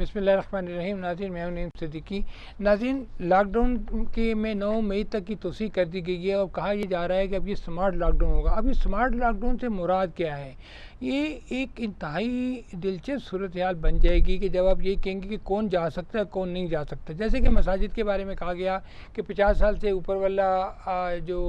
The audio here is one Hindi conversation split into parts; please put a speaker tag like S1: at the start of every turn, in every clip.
S1: बिस्मिल्लाहिर्रहमानिर्रहीम। नाज़रीन, मैं हूं नईम सिद्दीकी। नाज़रीन, लॉकडाउन के में 9 मई तक की तोसीक कर दी गई है और कहा यह जा रहा है कि अब ये स्मार्ट लॉकडाउन होगा। अब ये स्मार्ट लॉकडाउन से मुराद क्या है? ये एक इंतहाई दिलचस्प सूरत हाल बन जाएगी कि जब आप ये कहेंगे कि कौन जा सकता है कौन नहीं जा सकता। जैसे कि मसाजिद के बारे में कहा गया कि 50 साल से ऊपर वाला जो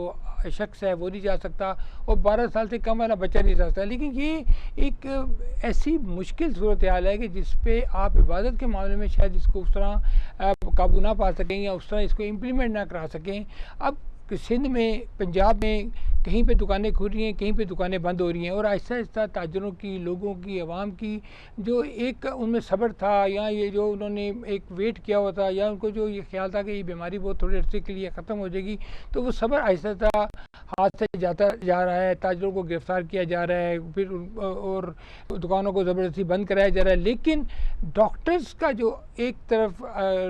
S1: शख्स है वो नहीं जा सकता और 12 साल से कम वाला बच्चा नहीं जा सकता। लेकिन ये एक ऐसी मुश्किल सूरत हाल है कि जिस पे आप इबादत के मामले में शायद इसको उस तरह काबू ना पा सकें या उस तरह इसको इम्प्लीमेंट ना करा सकें। अब सिंध में, पंजाब में कहीं पे दुकानें खुल रही हैं, कहीं पे दुकानें बंद हो रही हैं और आहिस्ता आहिस्ता ताजरों की, लोगों की, आवाम की जो एक उनमें सब्र था या ये जो उन्होंने एक वेट किया हुआ था या उनको जो ये ख्याल था कि ये बीमारी बहुत थोड़े अरसे के लिए ख़त्म हो जाएगी, तो वो सब्र आहिस्ता आहिस्ता हाथ से जाता जा रहा है। ताजरों को गिरफ्तार किया जा रहा है, फिर और दुकानों को ज़बरदस्ती बंद कराया जा रहा है। लेकिन डॉक्टर्स का जो एक तरफ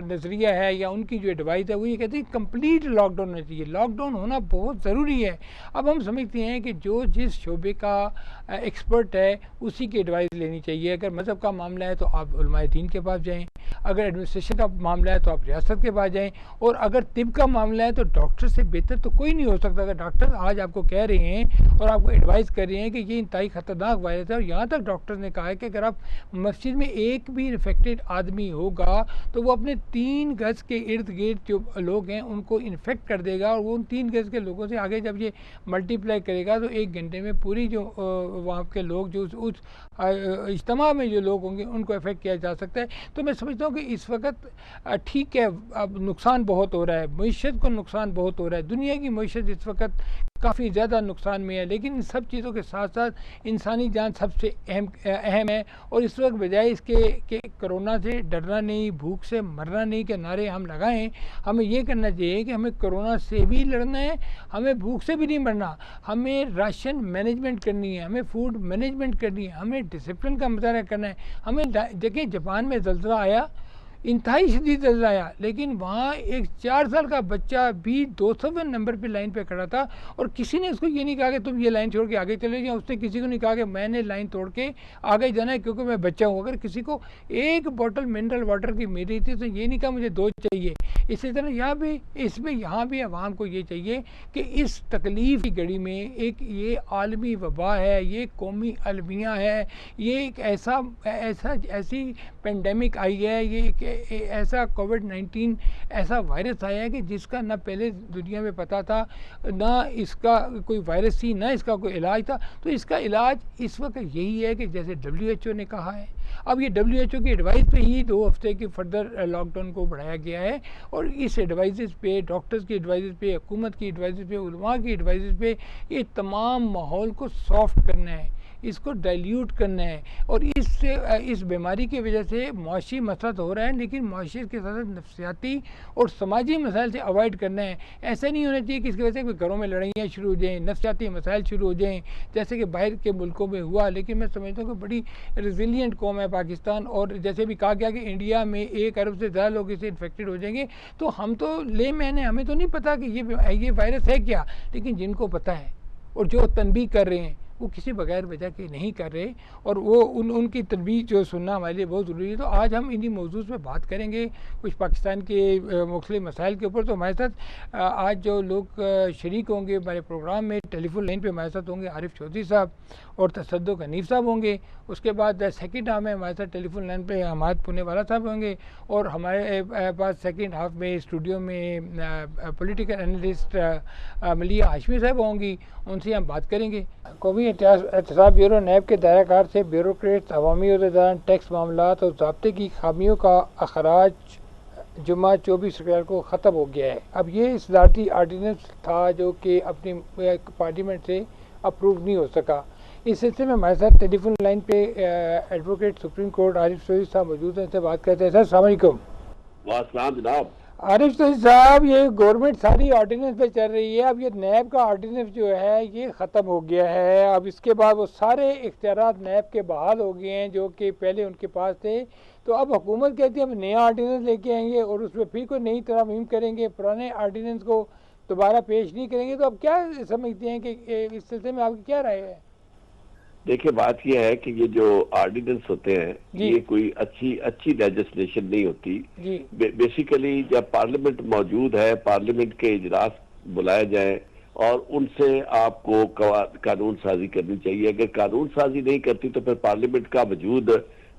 S1: नज़रिया है या उनकी जो एडवाइस है वो ये कहते हैं कंप्लीट लॉकडाउन होना चाहिए। लॉकडाउन होना बहुत ज़रूरी है। अब हम समझते हैं कि जो जिस शोबे का एक्सपर्ट है उसी की एडवाइस लेनी चाहिए। अगर मज़हब का मामला है तो आप उलमाए दीन के पास जाएँ, अगर एडमिनिस्ट्रेशन का मामला है तो आप रियासत के पास जाएँ, और अगर तिब का मामला है तो डॉक्टर से बेहतर तो कोई नहीं हो सकता। अगर डॉक्टर आज आपको कह रहे हैं और आपको एडवाइस कर रहे हैं कि ये इंतहाई ख़तरनाक वायरस है, और यहाँ तक डॉक्टर ने कहा है कि अगर आप मस्जिद में एक भी इन्फेक्टेड आदमी होगा तो वो अपने 3 गज़ के इर्द गिर्द जो लोग हैं उनको इन्फेक्ट कर देगा, और वो उन 3 गज़ के लोगों से आगे जब ये मल्टीप्लाई करेगा तो 1 घंटे में पूरी जो वहाँ के लोग जो उस इज्तिमा में जो लोग होंगे उनको इफेक्ट किया जा सकता है। तो मैं समझता हूँ कि इस वक्त ठीक है, अब नुकसान बहुत हो रहा है, मईशत को नुकसान बहुत हो रहा है, दुनिया की मईशत इस वक्त काफ़ी ज़्यादा नुकसान में है। लेकिन इन सब चीज़ों के साथ साथ इंसानी जान सबसे अहम है, और इस वक्त बजाय इसके कि कोरोना से डरना नहीं, भूख से मरना नहीं के नारे हम लगाएं, हमें ये करना चाहिए कि हमें कोरोना से भी लड़ना है, हमें भूख से भी नहीं मरना, हमें राशन मैनेजमेंट करनी है, हमें फूड मैनेजमेंट करनी है, हमें डिसिप्लिन का मुजाहरा करना है। हमें देखिए, जापान में ज़लज़ला आया, इंतहाई शदीद ज़लज़ला आया, लेकिन वहाँ एक 4 साल का बच्चा भी 200वें नंबर पे लाइन पे खड़ा था और किसी ने उसको ये नहीं कहा कि तुम ये लाइन छोड़ के आगे चले जाओ। उसने किसी को नहीं कहा कि मैंने लाइन तोड़ के आगे जाना है क्योंकि मैं बच्चा हूँ। अगर किसी को एक बोतल मिनरल वाटर की मिल रही थी तो ये नहीं कहा मुझे 2 चाहिए। इसी तरह यहाँ भी आवाम को ये चाहिए कि इस तकलीफ़ की घड़ी में एक ये आलमी वबा है, ये कौमी अलमिया है, ये एक ऐसी पेंडेमिक आई है, ये एक ऐसा कोविड-19 ऐसा वायरस आया है कि जिसका ना पहले दुनिया में पता था, ना इसका कोई वायरस थी, ना इसका कोई इलाज था। तो इसका इलाज इस वक्त यही है कि जैसे WHO ने कहा है, अब ये WHO की एडवाइस पे ही 2 हफ्ते की फर्दर लॉकडाउन को बढ़ाया गया है, और इस एडवाइस पे, डॉक्टर्स की एडवाइस पे, हुकूमत की एडवाइस पे, उलमा की एडवाइस पे ये तमाम माहौल को सॉफ्ट करना है, इसको डाइल्यूट करना है। और इस बीमारी की वजह से मुआशी मसला तो हो रहा है, लेकिन मुआशी के साथ साथ नफसियाती और समाजी मसाइल से अवॉइड करना है। ऐसा नहीं होना चाहिए कि इसकी वजह से कोई घरों में लड़ाइयाँ शुरू हो जाएँ, नफसियाती मसाइल शुरू हो जाएँ, जैसे कि बाहर के मुल्कों में हुआ। लेकिन मैं समझता हूँ कि बड़ी रेजिलियंट कौम है पाकिस्तान, और जैसे भी कहा गया कि इंडिया में 1 अरब से ज़्यादा लोग इससे इन्फेक्टेड हो जाएंगे, तो हम तो लेमैन हैं, हमें तो नहीं पता कि ये वायरस है क्या। लेकिन जिनको पता है और जो तनबीह कर रहे हैं वो किसी बगैर वजह के नहीं कर रहे, और वो उनकी तनबीह जो सुनना हमारे लिए बहुत ज़रूरी है। तो आज हम इन्हीं मौजूद पे बात करेंगे, कुछ पाकिस्तान के मुख्तलिफ मसाइल के ऊपर। तो हमारे साथ आज जो लोग शरीक होंगे हमारे प्रोग्राम में, टेलीफोन लाइन पे हमारे साथ होंगे आरिफ चौधरी साहब और तसद्दुक़ हनीफ साहब होंगे। उसके बाद सेकंड हाफ में हमारे साथ टेलीफोन लाइन पे हमाद पुनेवाला साहब होंगे, और हमारे पास सेकंड हाफ में स्टूडियो में पॉलिटिकल एनालिस्ट मलिया हाशमी साहब होंगी, उनसे हम बात करेंगे। कौमी एहतसाब ब्यूरो नैब के दायराकार से ब्यूरोक्रेट्स, अवामी अहदेदारान, टैक्स मामलात और ज़ाब्ते की खामियों का अखराज जुम्मा 24 अप्रैल को ख़त्म हो गया है। अब ये सदारती आर्डीनेंस था जो कि अपनी पार्लियामेंट से अप्रूव नहीं हो सका। इस सिलसिले में हमारे साथ टेलीफोन लाइन पे advocate supreme court Arif Chaudhary साहब मौजूद हैं, इनसे बात करते हैं। सर अस्सलाम वालेकुम।
S2: वालेकुम जनाब।
S1: आरिफ चौधरी साहब, ये गवर्नमेंट सारी ऑर्डिनेंस पे चल रही है, अब ये नैब का ऑर्डिनेंस जो है ये ख़त्म हो गया है। अब इसके बाद वो सारे इख्तियारात नैब के बहाल हो गए हैं जो कि पहले उनके पास थे। तो अब हुकूमत कहती है हम नया ऑर्डिनेंस लेके आएंगे और उसमें फिर कोई नई तरमीम करेंगे, पुराने ऑर्डिनेंस को दोबारा पेश नहीं करेंगे। तो अब क्या समझते हैं कि इस सिलसिले में आपकी क्या राय है?
S2: देखिए बात यह है कि ये जो ऑर्डिनेंस होते हैं
S1: जी।
S2: ये कोई अच्छी लेजिस्लेशन नहीं होती।
S1: जी।
S2: बेसिकली जब पार्लियामेंट मौजूद है, पार्लियामेंट के इजलास बुलाए जाए और उनसे आपको कानून साजी करनी चाहिए। अगर कानून साजी नहीं करती तो फिर पार्लियामेंट का वजूद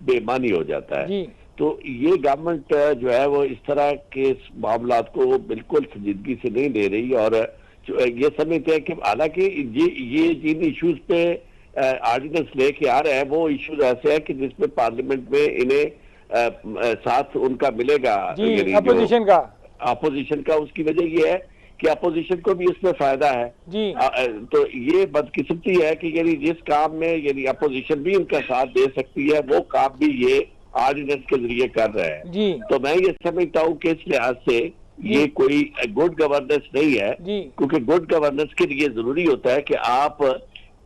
S2: बेमानी हो जाता है।
S1: जी।
S2: तो ये गवर्नमेंट जो है वो इस तरह के मामला को बिल्कुल संजीदगी से नहीं ले रही और ये समझते हैं कि हालांकि ये जिन इश्यूज पे ऑर्डिनेंस लेके आ रहे हैं वो इश्यूज ऐसे हैं कि जिसमें पार्लियामेंट में इन्हें साथ उनका मिलेगा,
S1: जी, अपोजिशन
S2: का। उसकी वजह ये है कि अपोजिशन को भी इसमें फायदा है
S1: जी।
S2: तो ये बदकिस्मती है कि यानी जिस काम में यानी अपोजिशन भी इनका साथ दे सकती है वो काम भी ये ऑर्डिनेंस के जरिए कर रहे हैं
S1: जी।
S2: तो मैं ये समझता हूँ कि इस लिहाज से ये कोई गुड गवर्नेंस नहीं है क्योंकि गुड गवर्नेंस के लिए जरूरी होता है कि आप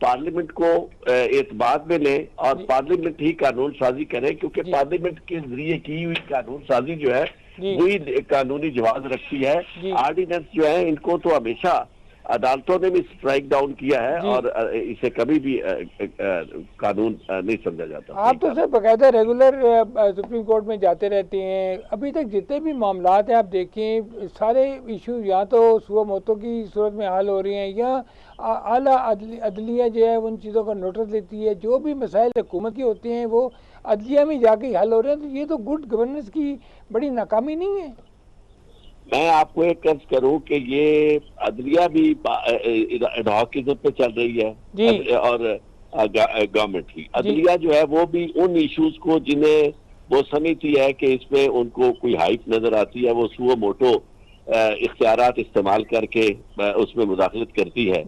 S2: पार्लियामेंट को एतबार में लें और पार्लियामेंट ही कानून साजी करें क्योंकि पार्लियामेंट के जरिए की हुई कानून साजी जो है वही कानूनी जवाब रखती है। ऑर्डिनेंस जो है इनको तो हमेशा अदालतों ने भी स्ट्राइक डाउन किया है और इसे कभी भी कानून नहीं समझा जाता।
S1: आप तो सर बाकायदा रेगुलर सुप्रीम कोर्ट में जाते रहते हैं, अभी तक जितने भी मामलात हैं आप देखें सारे इशू या तो सुओ मोटो की सूरत में हल हो रही हैं या आला अदलिया जो है उन चीज़ों का नोटिस लेती है। जो भी मसाइल हुकूमत के होते हैं वो अदलिया में जाके हल हो रहे हैं। तो ये तो गुड गवर्नेंस की बड़ी नाकामी नहीं है?
S2: मैं आपको एक अर्ज करूं कि ये अदलिया भी एडहॉकिज्म पे चल रही है और गवर्नमेंट की अदलिया जो है वो भी उन इश्यूज को जिन्हें वो समझती है कि इसमें उनको कोई हाइप नजर आती है वो सुओ मोटो इख्तियारात इस्तेमाल करके उसमें मुदाखलत करती है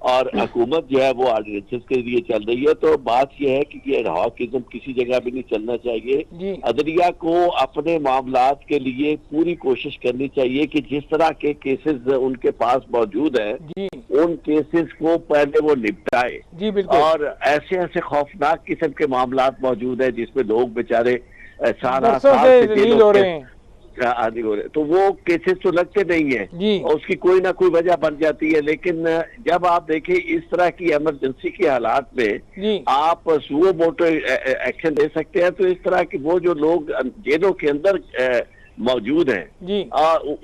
S2: और हुकूमत जो है वो ऑर्डिनेंसेस के लिए चल रही है। तो बात यह है कि ये एडहॉकिज्म किसी जगह भी नहीं चलना चाहिए। अदलिया को अपने मामलात के लिए पूरी कोशिश करनी चाहिए कि जिस तरह के केसेस उनके पास मौजूद हैं उन केसेस को पहले वो निपटाए और ऐसे खौफनाक किस्म के मामलात मौजूद है जिसमें लोग बेचारे सारा साल आदि हो रहे तो वो केसेस तो लगते नहीं है और उसकी कोई ना कोई वजह बन जाती है। लेकिन जब आप देखें इस तरह की इमरजेंसी के हालात में आप सुओ मोटो एक्शन ले सकते हैं तो इस तरह की वो जो लोग जेलों के अंदर मौजूद हैं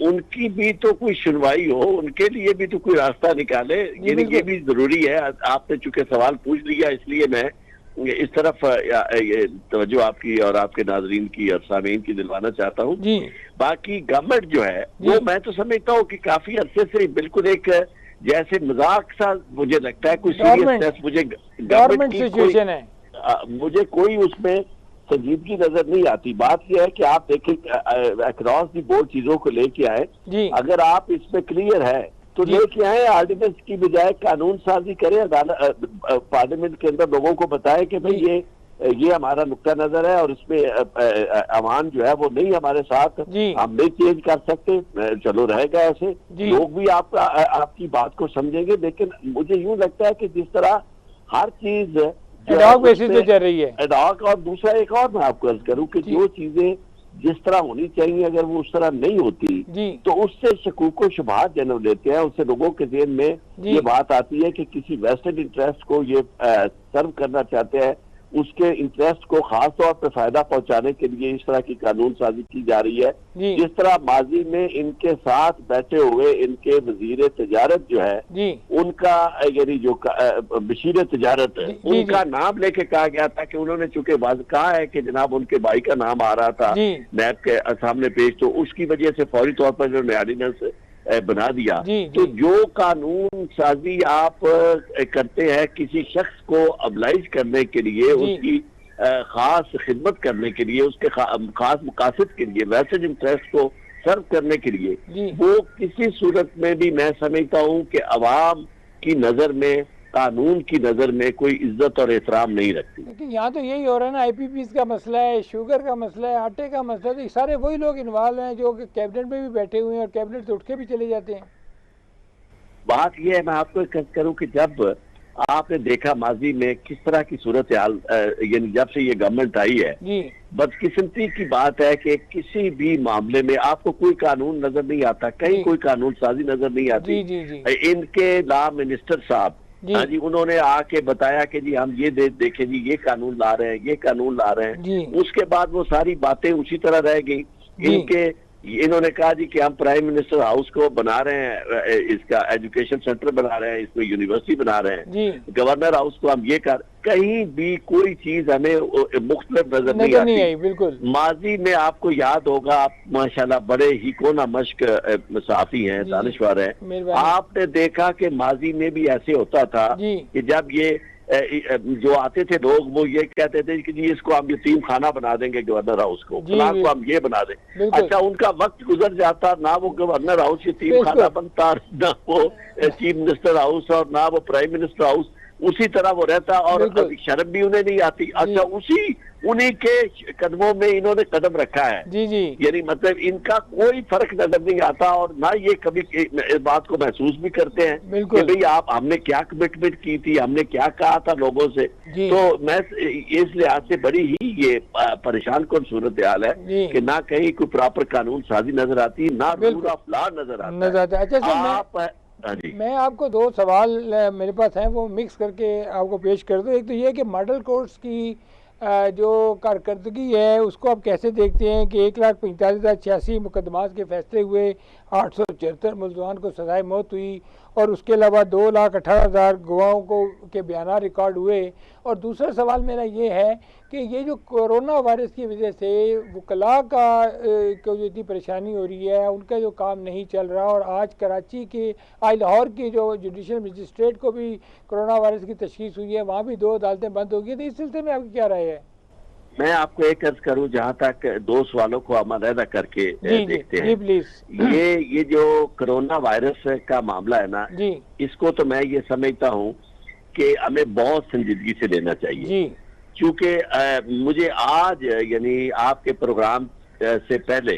S2: उनकी भी तो कोई सुनवाई हो, उनके लिए भी तो कोई रास्ता निकाले। ये भी जरूरी है। आपने चूंकि सवाल पूछ लिया इसलिए मैं इस तरफ तवज्जो आपकी और आपके नाजरीन की और सामीन की दिलवाना चाहता हूँ। बाकी गवर्नमेंट जो है वो मैं तो समझता हूँ कि काफी अरसे से बिल्कुल एक जैसे मजाक सा मुझे लगता है, कोई सीरियसनेस मुझे गवर्नमेंट सिचुएशन है मुझे कोई उसमें संजीदगी नजर नहीं आती। बात यह है कि आप देखें अक्रॉस दी बोर्ड चीजों को लेके आए, अगर आप इसमें क्लियर है तो लेके आए ऑर्डिनेंस की बजाय कानून साजी करें। पार्लियामेंट के अंदर लोगों को बताएं कि भाई ये हमारा नुक्ता नजर है और इसमें अवाम जो है वो नहीं हमारे साथ, हम नहीं चेंज कर सकते, चलो रहेगा ऐसे। लोग भी आपकी बात को समझेंगे। लेकिन मुझे यूं लगता है कि जिस तरह हर चीज एडहॉक बेसिस पे चल रही है एडहॉक, और दूसरा एक और मैं आपको अर्ज करूं कि जो चीजें जिस तरह होनी चाहिए अगर वो उस तरह नहीं होती तो उससे शकूक व शुबहात जन्म लेते हैं। उससे लोगों के ज़हन में ये बात आती है कि किसी वेस्टेड इंटरेस्ट को ये सर्व करना चाहते हैं, उसके इंटरेस्ट को खास तौर पर फायदा पहुंचाने के लिए इस तरह की कानून साजी की जा रही है। जिस तरह माजी में इनके साथ बैठे हुए इनके वजीर तजारत जो है उनका यानी जो बशीर तजारत है उनका नाम लेके कहा गया था कि उन्होंने चूंकि कहा है कि जनाब उनके भाई का नाम आ रहा था नैब के सामने पेश, तो उसकी वजह से फौरी तौर पर उन्होंने ऑर्डिनेंस बना दिया। तो जो कानून साजी आप करते हैं किसी शख्स को अब्लाइज करने के लिए, उसकी खास खिदमत करने के लिए, उसके खास मकासद के लिए, वेस्टेड इंटरेस्ट को सर्व करने के लिए, वो किसी सूरत में भी मैं समझता हूँ कि अवाम की नजर में, कानून की नजर में कोई इज्जत और एहतराम नहीं रखती।
S1: लेकिन यहाँ तो यही हो रहा है ना, IPPs का मसला है, शुगर का मसला है, आटे का मसला है, तो सारे वही लोग इन्वॉल्व हैं जो कैबिनेट में भी बैठे हुए हैं और कैबिनेट से उठ के भी चले जाते हैं।
S2: बात यह है, मैं आपको एक करूँ कि जब आपने देखा माजी में किस तरह की सूरत हाल यानी जब से ये गवर्नमेंट आई है, बदकिस्मती की बात है कि किसी भी मामले में आपको कोई कानून नजर नहीं आता, कहीं कोई कानून साजी नजर नहीं आती। इनके लॉ मिनिस्टर साहब हाँ जी, उन्होंने आके बताया कि जी हम ये देखें जी ये कानून ला रहे हैं, ये कानून ला रहे हैं। उसके बाद वो सारी बातें उसी तरह रह गई। इन्होंने कहा जी कि हम प्राइम मिनिस्टर हाउस को बना रहे हैं, इसका एजुकेशन सेंटर बना रहे हैं, इसमें यूनिवर्सिटी बना रहे हैं, गवर्नर हाउस को हम ये कहीं भी कोई चीज हमें मुख्तलिफ नजर नहीं आती।
S1: बिल्कुल
S2: माजी में आपको याद होगा, आप माशाल्लाह बड़े ही कोना मश्क सहाफी हैं, दानिशवर हैं, आपने देखा कि माजी में भी ऐसे होता था कि जब ये जो आते थे लोग वो ये कहते थे कि जी इसको हम यतीम खाना बना देंगे गवर्नर हाउस को, फलां को हम ये बना दें। अच्छा, उनका वक्त गुजर जाता, ना वो गवर्नर हाउस यतीम खाना बनता, ना वो चीफ मिनिस्टर हाउस और ना वो प्राइम मिनिस्टर हाउस, उसी तरह वो रहता और शर्म भी उन्हें नहीं आती। अच्छा, उन्हीं के कदमों में इन्होंने कदम रखा है। यानी मतलब इनका कोई फर्क नजर नहीं आता और ना ये कभी इस बात को महसूस भी करते हैं कि भाई हमने क्या कमिटमेंट की थी, हमने क्या कहा था लोगों से। तो मैं इस लिहाज से बड़ी ही ये परेशान कौन सूरत हाल है कि ना कहीं कोई प्रॉपर कानून साजी नजर आती, ना रूल ऑफ लॉ नजर आता है।
S1: अच्छा, मैं आपको दो सवाल मेरे पास हैं, वो मिक्स करके आपको पेश कर दूं। एक तो ये कि मॉडल कोर्ट्स की जो कारकर्दगी है उसको आप कैसे देखते हैं कि 1,45,086 मुकदमात के फैसले हुए, 874 मुलजमान को सजाए मौत हुई और उसके अलावा 2,18,000 गवाहों को के बयान रिकॉर्ड हुए। और दूसरा सवाल मेरा ये है कि ये जो कोरोना वायरस की वजह से वकला का को जो इतनी परेशानी हो रही है, उनका जो काम नहीं चल रहा, और आज कराची के लाहौर की जो जुडिशल मजिस्ट्रेट को भी कोरोना वायरस की तशखीस हुई है, वहाँ भी 2 अदालतें बंद हो गई। तो इस सिलसिले में आपकी क्या राय है?
S2: मैं आपको एक अर्ज करूं, जहां तक 2 सवालों को हम अलग करके देखते हैं।
S1: प्लीज।
S2: ये जो कोरोना वायरस का मामला है ना, इसको तो मैं ये समझता हूं कि हमें बहुत संजीदगी से लेना चाहिए। क्योंकि मुझे आज यानी आपके प्रोग्राम से पहले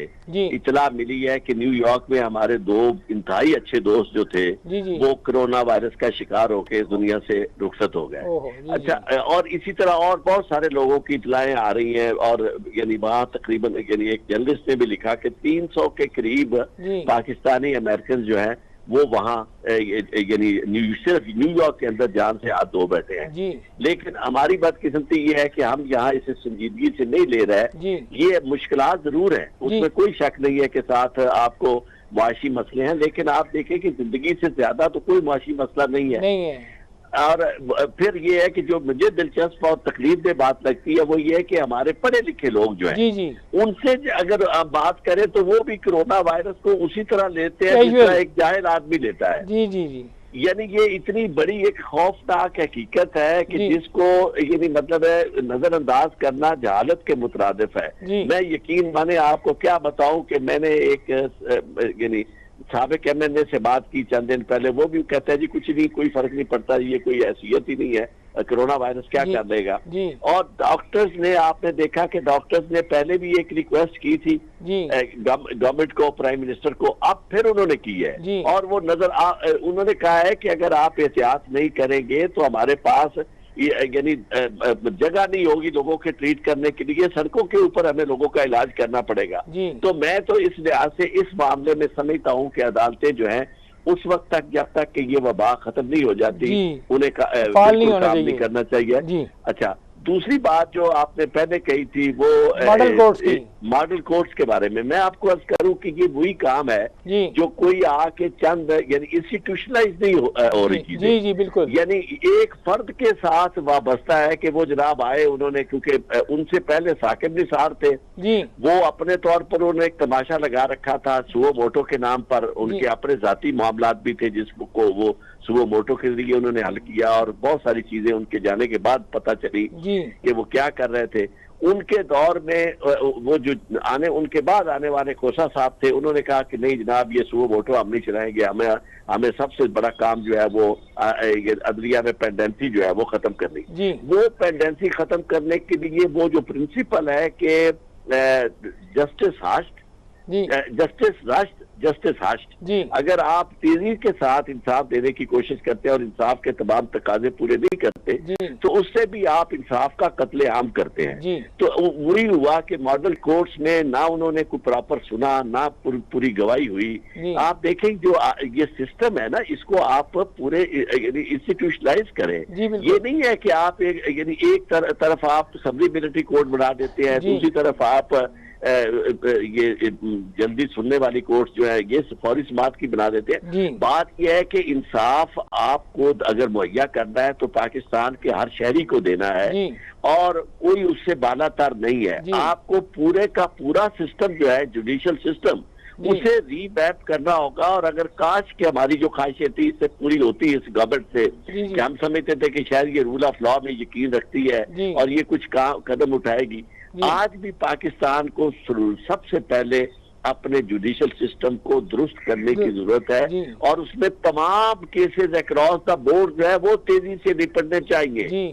S2: इतला मिली है कि न्यूयॉर्क में हमारे 2 इंतहाई अच्छे दोस्त जो थे वो कोरोना वायरस का शिकार होकर दुनिया से रुखसत हो गए। अच्छा, और इसी तरह और बहुत सारे लोगों की इतलाएं आ रही हैं और यानी वहाँ तकरीबन यानी एक जर्नलिस्ट ने भी लिखा कि 300 के करीब पाकिस्तानी अमेरिकन जो है वो वहाँ यानी सिर्फ न्यूयॉर्क के अंदर जान से हाथ धो बैठे हैं। लेकिन हमारी बदकिस्मती ये है कि हम यहाँ इसे संजीदगी से नहीं ले रहे। ये मुश्किलात जरूर है, उसमें कोई शक नहीं है कि साथ आपको मुआशी मसले हैं, लेकिन आप देखें कि जिंदगी से ज्यादा तो कोई मुआशी मसला नहीं है। और फिर ये है कि जो मुझे दिलचस्प और तकलीफ में बात लगती है वो ये है कि हमारे पढ़े लिखे लोग जो हैं उनसे अगर आप बात करें तो वो भी कोरोना वायरस को उसी तरह लेते हैं जिस तरह एक जाहिल आदमी लेता है। यानी ये इतनी बड़ी एक खौफनाक हकीकत है कि जिसको यानी मतलब है नजरअंदाज करना जहालत के मुतरादिफ है। मैं यकीन माने आपको क्या बताऊं कि मैंने एक यानी साबिक एमएनए से बात की चंद दिन पहले, वो भी कहता है जी कुछ नहीं, कोई फर्क नहीं पड़ता, ये कोई हैसियत ही नहीं है, कोरोना वायरस क्या कर देगा। और डॉक्टर्स ने, आपने देखा कि डॉक्टर्स ने पहले भी एक रिक्वेस्ट की थी गवर्नमेंट को, प्राइम मिनिस्टर को, अब फिर उन्होंने की है और वो उन्होंने कहा है कि अगर आप एहतियात नहीं करेंगे तो हमारे पास यानी जगह नहीं होगी लोगों के ट्रीट करने के लिए, सड़कों के ऊपर हमें लोगों का इलाज करना पड़ेगा। तो मैं तो इस लिहाज से इस मामले में समझता हूं कि अदालतें जो हैं उस वक्त तक, जब तक कि ये वबा खत्म नहीं हो जाती, उन्हें काम नहीं करना चाहिए। अच्छा, दूसरी बात जो आपने पहले कही थी वो मॉडल कोर्ट्स के बारे में, मैं आपको अर्ज करूं कि ये वही काम है जो कोई आके चंद यानी इंस्टीट्यूशनलाइज नहीं हो रही चीजें।
S1: बिल्कुल।
S2: यानी एक फर्द के साथ वाबस्ता है कि वो जनाब आए, उन्होंने क्योंकि उनसे पहले साकिब निसार थे, वो अपने तौर पर उन्होंने एक तमाशा लगा रखा था सुओ मोटो के नाम पर, उनके अपने जाती मामलात भी थे जिसको वो सुओ मोटो के जरिए उन्होंने हल किया और बहुत सारी चीजें उनके जाने के बाद पता चली कि वो क्या कर रहे थे। उनके दौर में वो जो उनके बाद आने वाले खोसा साहब थे, उन्होंने कहा कि नहीं जनाब ये सुओ मोटो हम नहीं चलाएंगे, हमें सबसे बड़ा काम जो है वो अदलिया में पेंडेंसी जो है वो खत्म करनी। वो पेंडेंसी खत्म करने के लिए वो जो प्रिंसिपल है कि जस्टिस हास्ट जस्टिस राष्ट्र जस्टिस राष्ट्र। अगर आप तेजी के साथ इंसाफ देने की कोशिश करते हैं और इंसाफ के तमाम तकाजे पूरे नहीं करते तो उससे भी आप इंसाफ का कत्लेआम करते हैं। तो वही हुआ कि मॉडल कोर्ट्स में ना उन्होंने कोई प्रॉपर सुना, ना पूरी गवाही हुई। आप देखें जो ये सिस्टम है ना, इसको आप पूरे इंस्टीट्यूशनलाइज करें। ये नहीं है कि आप एक तरफ आप सबरी मिलिट्री कोर्ट बना देते हैं, दूसरी तरफ आप ये जल्दी सुनने वाली कोर्ट जो है ये फौरी समाअत की बना देते हैं। बात यह है कि इंसाफ आपको अगर मुहैया करना है तो पाकिस्तान के हर शहरी को देना है और कोई उससे बालातर नहीं है। आपको पूरे का पूरा सिस्टम जो है जुडिशियल सिस्टम उसे रीमैप करना होगा। और अगर काश कि हमारी जो ख्वाहिशें थी इससे पूरी होती है इस गवर्नमेंट से कि हम समझते थे कि शायद ये रूल ऑफ लॉ में यकीन रखती है और ये कुछ कदम उठाएगी। आज भी पाकिस्तान को सबसे पहले अपने जुडिशियल सिस्टम को दुरुस्त करने की जरूरत है और उसमें तमाम केसेस अक्रॉस द बोर्ड जो है वो तेजी से निपटने चाहिए।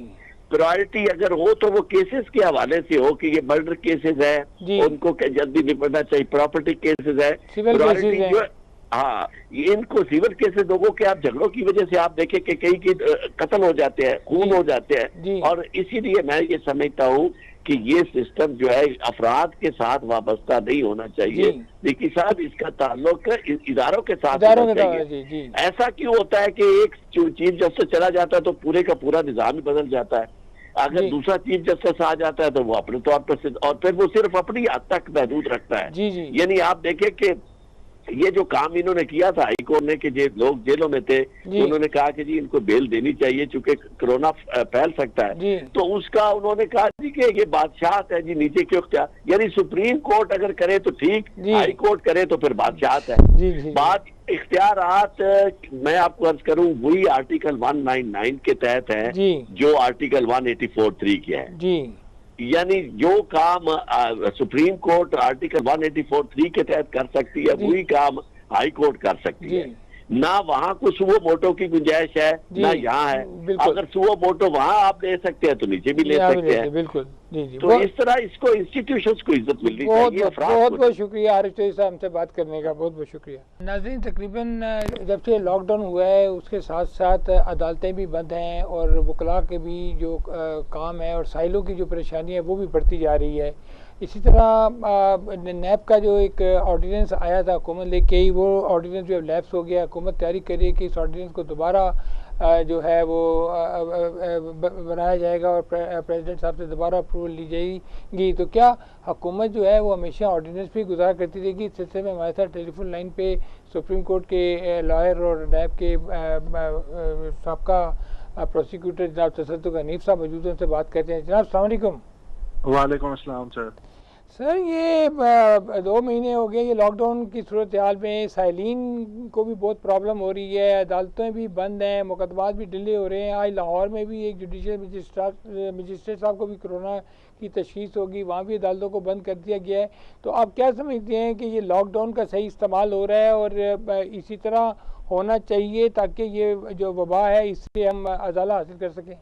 S2: प्रायोरिटी अगर हो तो वो केसेस के हवाले से हो कि ये मर्डर केसेस है उनको जल्दी निपटना चाहिए, प्रॉपर्टी केसेस है, प्रायोरिटी जो हाँ इनको सिविल केसेस लोगों के आप झगड़ों की वजह से आप देखें कि कई की कत्ल हो जाते हैं, खून हो जाते हैं। और इसीलिए मैं ये समझता हूँ कि ये सिस्टम जो है अफराद के साथ वाबस्ता नहीं होना चाहिए, लेकिन साहब इसका ताल्लुक इदारों के साथ होना चाहिए। ऐसा क्यों होता है कि एक चीफ जस्टिस चला जाता है तो पूरे का पूरा निजाम ही बदल जाता है, अगर दूसरा चीफ जस्टिस आ जाता है तो वो अपने तौर पर और फिर वो सिर्फ अपनी हद तक महदूद रखता है। यानी आप देखें कि ये जो काम इन्होंने किया था हाईकोर्ट ने कि जो लोग जेलों में थे उन्होंने कहा कि जी इनको बेल देनी चाहिए चूंकि कोरोना फैल सकता है, तो उसका उन्होंने कहा जी कि ये बादशाहत है जी, नीचे क्यों क्या, यानी सुप्रीम कोर्ट अगर करे तो ठीक, हाई कोर्ट करे तो फिर बादशाहत है। बात इख्तियारात मैं आपको अर्ज करूं वही आर्टिकल 199 के तहत है जो आर्टिकल 184(3) के है। यानी जो काम सुप्रीम कोर्ट आर्टिकल 184(3) के तहत कर सकती है वही काम हाई कोर्ट कर सकती है। ना वहाँ को सुओ मोटो की गुंजाइश है ना यहाँ है। अगर सुओ मोटो वहाँ आप ले सकते हैं तो नीचे भी ले सकते हैं।
S1: बिल्कुल
S2: तो इस तरह इसको इंस्टीट्यूशंस को इज्जत मिलनी चाहिए।
S1: बहुत बहुत शुक्रिया आरिफ चौधरी साहब हमसे बात करने का, बहुत बहुत शुक्रिया। नाज़रीन तकरीबन जब से लॉकडाउन हुआ है उसके साथ साथ अदालतें भी बंद हैं और वकला के भी जो काम है और साइलों की जो परेशानी है वो भी बढ़ती जा रही है। इसी तरह नैब का जो एक ऑर्डिनेंस आया था हुकूमत लेके ही, वो ऑर्डिनेंस जो लैप्स हो गया। हुकूमत तैयारी कर रही है कि इस ऑर्डिनेंस को दोबारा जो है वो बनाया जाएगा और प्रेसिडेंट साहब से दोबारा अप्रूवल ली जाएगी। तो क्या हुकूमत जो है वो हमेशा ऑर्डिनेंस भी गुजारा करती रहेगी? इस सिलसिले में हमारे साथ टेलीफोन लाइन पे सुप्रीम कोर्ट के लॉयर और नैब के साबका प्रोसिक्यूटर जनाब तसद्दुक़ हनीफ साहब मौजूद हैं, उनसे बात करते हैं। जनाब अस्सलाम वालेकुम।
S3: वालेकुम अस्सलाम
S1: सर ये 2 महीने हो गए ये लॉकडाउन की सूरत हाल में, साइलिन को भी बहुत प्रॉब्लम हो रही है, अदालतें भी बंद हैं, मुकदमात भी डिले हो रहे हैं। आज लाहौर में भी एक जुडिशल मजिस्ट्रेट साहब को भी कोरोना की तशखीस होगी, वहाँ भी अदालतों को बंद कर दिया गया है। तो आप क्या समझते हैं कि ये लॉकडाउन का सही इस्तेमाल हो रहा है और इसी तरह होना चाहिए ताकि ये जो वबा है इससे हम अजाला हासिल कर सकें?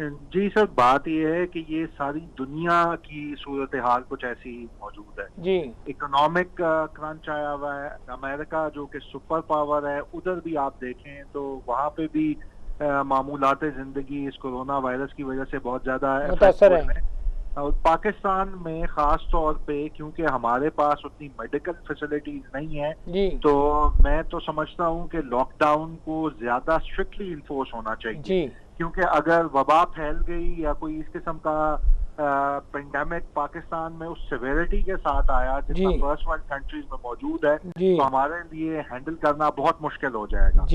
S3: जी सर, बात यह है कि ये सारी दुनिया की सूरत हाल कुछ ऐसी ही मौजूद है
S1: जी।
S3: इकोनॉमिक क्रंच आया हुआ है। अमेरिका जो कि सुपर पावर है उधर भी आप देखें तो वहाँ पे भी मामूलात जिंदगी इस कोरोना वायरस की वजह से बहुत ज्यादा
S1: मुतासर है।
S3: और पाकिस्तान में खास तौर पे क्योंकि हमारे पास उतनी मेडिकल फैसिलिटीज नहीं है तो मैं तो समझता हूँ कि लॉकडाउन को ज्यादा स्ट्रिक्टली इन्फोर्स होना चाहिए, क्योंकि अगर वबा फैल गई या कोई इस किस्म का पेंडेमिक पाकिस्तान में उस सिवियरिटी के साथ आया जितना फर्स्ट वर्ल्ड कंट्रीज में मौजूद है तो हमारे लिए हैंडल करना बहुत मुश्किल हो जाएगा।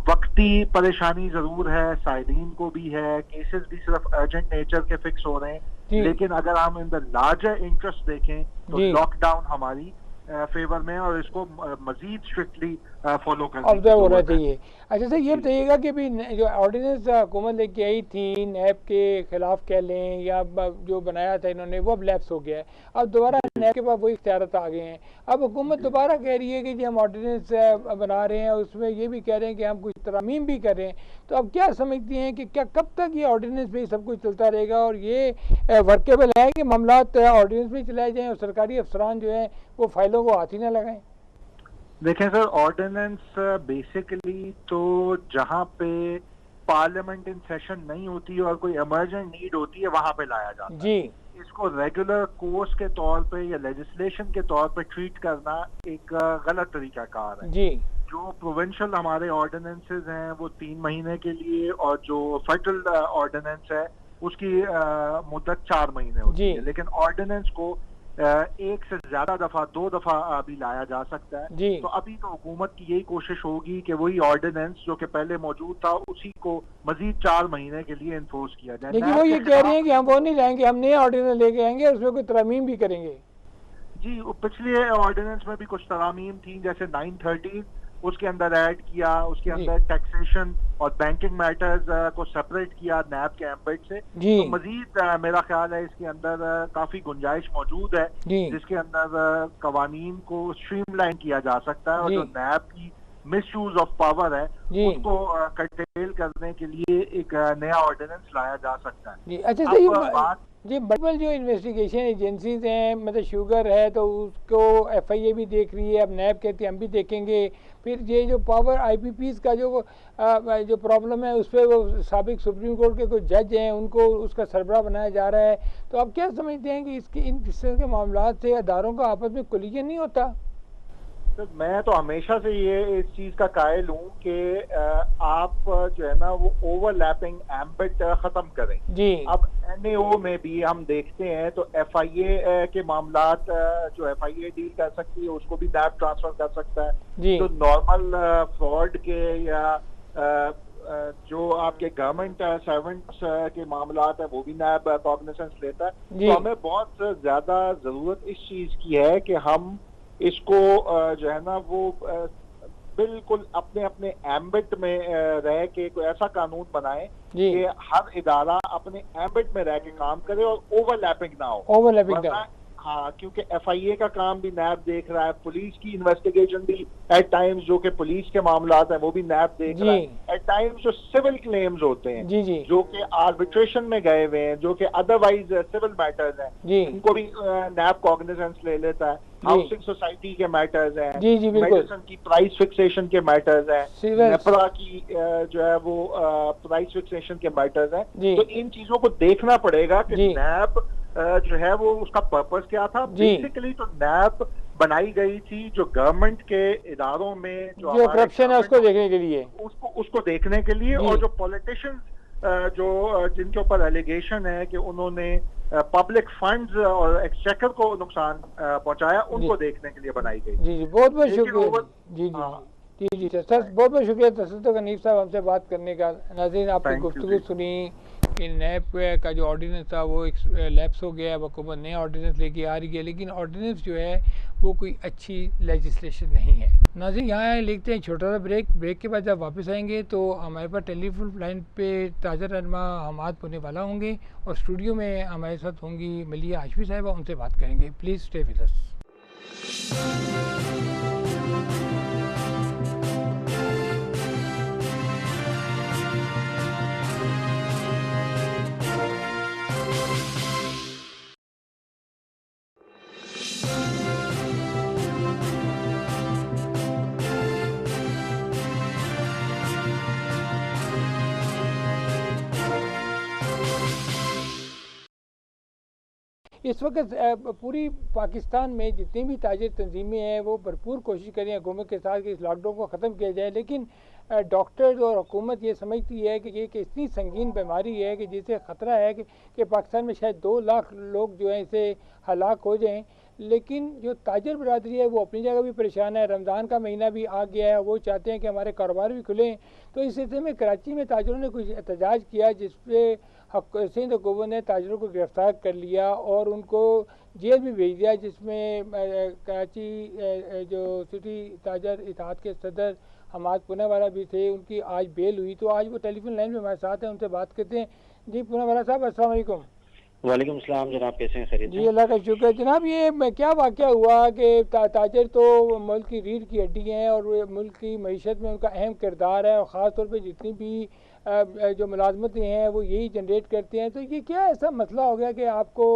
S3: वक्ती परेशानी जरूर है, साइलिन को भी है, केसेस भी सिर्फ अर्जेंट नेचर के फिक्स हो रहे हैं, लेकिन अगर हम इन द लार्जर इंटरेस्ट देखें तो लॉकडाउन हमारी फेवर में और इसको मजीद स्ट्रिक्टली फॉलो करना
S1: होना चाहिए। अच्छा सर ये बताइएगा कि भी जो ऑर्डिनेंस हुकूमत लेके आई थी नैब के खिलाफ कह लें या जो बनाया था इन्होंने वो अब लैप्स हो गया है, अब दोबारा नैब के पास वही इख्तियारात आ गए हैं। अब हुकूमत दोबारा कह रही है कि जी हम ऑर्डिनेंस बना रहे हैं और उसमें ये भी कह रहे हैं कि हम कुछ तरमीम भी कर रहे हैं। तो अब क्या समझती हैं कि क्या कब तक ये ऑर्डिनेंस पे सब कुछ चलता रहेगा और ये वर्केबल है कि मामलात ऑर्डिनेंस में चलाए जाएँ और सरकारी अफसरान जो है वो फाइलों को हाथ ही ना लगाएं?
S3: देखें सर, ऑर्डिनेंस बेसिकली तो जहाँ पे पार्लियामेंट इन सेशन नहीं होती और कोई इमरजेंट नीड होती है वहां पे लाया जाता है।
S1: जी।
S3: इसको रेगुलर कोर्स के तौर पे या लेजिस्लेशन के तौर पे ट्रीट करना एक गलत तरीकाकार है।
S1: जी।
S3: जो प्रोविंशियल हमारे ऑर्डिनेंसेस हैं वो 3 महीने के लिए, और जो फेडरल ऑर्डिनेंस है उसकी मुद्दत 4 महीने होती है। लेकिन ऑर्डिनेंस को एक से ज्यादा दफा, 2 दफा भी लाया जा सकता है। तो अभी तो हुकूमत की यही कोशिश होगी कि वही ऑर्डिनेंस जो कि पहले मौजूद था उसी को मजीद 4 महीने के लिए इन्फोर्स किया जाए।
S1: लेकिन वो ये कह रहे हैं कि हम वो नहीं लाएंगे, हम नए ऑर्डिनेंस लेके आएंगे, उसमें कोई तरमीम भी करेंगे।
S3: जी, पिछले ऑर्डिनेंस में भी कुछ तरामीम थी, जैसे 913 उसके अंदर ऐड किया, उसके अंदर टैक्सेशन और बैंकिंग मैटर्स को सेपरेट किया नैब के एम्बेड से। तो मजीद मेरा ख्याल है इसके अंदर काफी गुंजाइश मौजूद है जिसके अंदर कवानीन को स्ट्रीमलाइन किया जा सकता है, और जो नैब की मिसयूज ऑफ पावर है उसको कर्टेल करने के लिए एक नया ऑर्डिनेंस लाया जा सकता है।
S1: अच्छा जी, मल्टीपल जो इन्वेस्टिगेशन एजेंसीज हैं, मतलब शुगर है तो उसको FIA भी देख रही है, अब नैब कहती है हम भी देखेंगे। फिर ये जो पावर IPPs का जो प्रॉब्लम है उस पर वो साबिक सुप्रीम कोर्ट के कुछ जज हैं उनको उसका सरबराह बनाया जा रहा है। तो आप क्या समझते हैं कि इन किस्म के मामलों से अदारों का आपस में कोलिजन नहीं होता?
S3: तो मैं तो हमेशा से ये इस चीज का कायल हूँ कि आप जो है ना वो ओवरलैपिंग एम्बिट खत्म करें।
S1: जी।
S3: अब NAO में भी हम देखते हैं तो FIA के मामलात जो FIA डील कर सकती है उसको भी नैब ट्रांसफर कर सकता है। तो नॉर्मल फ्रॉड के या जो आपके गवर्नमेंट सर्वेंट्स के मामलात है वो भी नैब कॉग्निजेंस लेता है। तो हमें बहुत ज्यादा जरूरत इस चीज की है कि हम इसको जो है ना वो बिल्कुल अपने अपने एम्बिट में रह के कोई ऐसा कानून बनाए कि हर इदारा अपने एम्बिट में रह के काम करे और ओवरलैपिंग ना हो। हाँ, क्योंकि FIA का काम भी नैब देख रहा है, पुलिस की इन्वेस्टिगेशन भी एट टाइम्स जो कि पुलिस के मामलात हैं वो भी नैब देख रहा है। एट टाइम्स जो सिविल क्लेम्स होते हैं जो कि आर्बिट्रेशन में गए हुए हैं, जो कि अदरवाइज सिविल मैटर्स हैं, उनको भी नैब कॉग्निजेंस ले लेता है। हाउसिंग सोसाइटी के मैटर्स हैं, मेडिसिन की प्राइस फिक्सेशन के मैटर्स हैं, नेपरा की जो है वो प्राइस फिक्सेशन के मैटर्स हैं। तो इन चीजों को देखना पड़ेगा कि नैब जो है वो उसका पर्पस क्या था। बेसिकली तो नैब बनाई गई थी जो गवर्नमेंट के इदारों में जो
S1: करप्शन है उसको देखने के लिए,
S3: उसको देखने के लिए, और जो पॉलिटिशियंस जो जिनके ऊपर एलिगेशन है कि उन्होंने पब्लिक फंड्स और एक्सचेकर को नुकसान पहुंचाया, उनको देखने के लिए बनाई गई।
S1: जी बहुत बहुत शुक्रिया। जी सर, बहुत बहुत शुक्रिया तसद्दुक़ हनीफ साहब हमसे बात करने का। नाज़रीन, आपने गुफ्तगू सुनी कि नैब का जो ऑर्डिनेंस था वो लैप्स हो गया, हुकूमत नया ऑर्डिनेंस लेके आ रही है, लेकिन ऑर्डिनेंस जो है वो कोई अच्छी लेजिस्लेशन नहीं है। नाज़रीन, यहाँ लिखते हैं छोटा सा ब्रेक के बाद जब वापस आएंगे तो हमारे पास टेलीफोन लाइन पे ताजर रहनुमा हमाद पुणे वाला होंगे और स्टूडियो में हमारे साथ होंगी मलिया हाशमी साहिबा, उनसे बात करेंगे। Please stay with us. इस वक्त पूरी पाकिस्तान में जितनी भी ताजिर तंजीमें हैं वो भरपूर कोशिश करें हुकूमत के साथ कि इस लॉकडाउन को ख़त्म किया जाए, लेकिन डॉक्टर्स और हुकूमत ये समझती है कि ये इतनी संगीन बीमारी है कि जिससे ख़तरा है कि पाकिस्तान में शायद 2 लाख लोग जो हैं इसे हलाक हो जाएं। लेकिन जो ताजर बरादरी है वो अपनी जगह भी परेशान है। रमज़ान का महीना भी आ गया है, वो चाहते हैं कि हमारे कारोबार भी खुलें। तो इस सिलसिले में कराची में ताजरों ने कुछ एहतजाज किया जिसपे सिंध हुकूमत ने ताजरों को गिरफ्तार कर लिया और उनको जेल भी भेज दिया, जिसमें कराची जो सिटी ताजर इत्तेहाद के सदर हमाद पुणे वाला भी थे, उनकी आज बेल हुई। तो आज वो टेलीफोन लाइन पे हमारे साथ हैं, उनसे बात करते हैं। जी पुणे वाला साहब, अस्सलाम वालेकुम।
S4: वालेकुम सलाम जनाब, कैसे हैं? खैरियत?
S1: जी अल्लाह का शुक्र। जनाब, ये क्या वाक़या हुआ कि ताजर तो मुल्क की रीढ़ की हड्डी हैं और मुल्क की मईशत में उनका अहम किरदार है और ख़ास तौर पे जितनी भी जो मुलाजमतें हैं वो यही जनरेट करते हैं। तो ये क्या ऐसा मसला हो गया कि आपको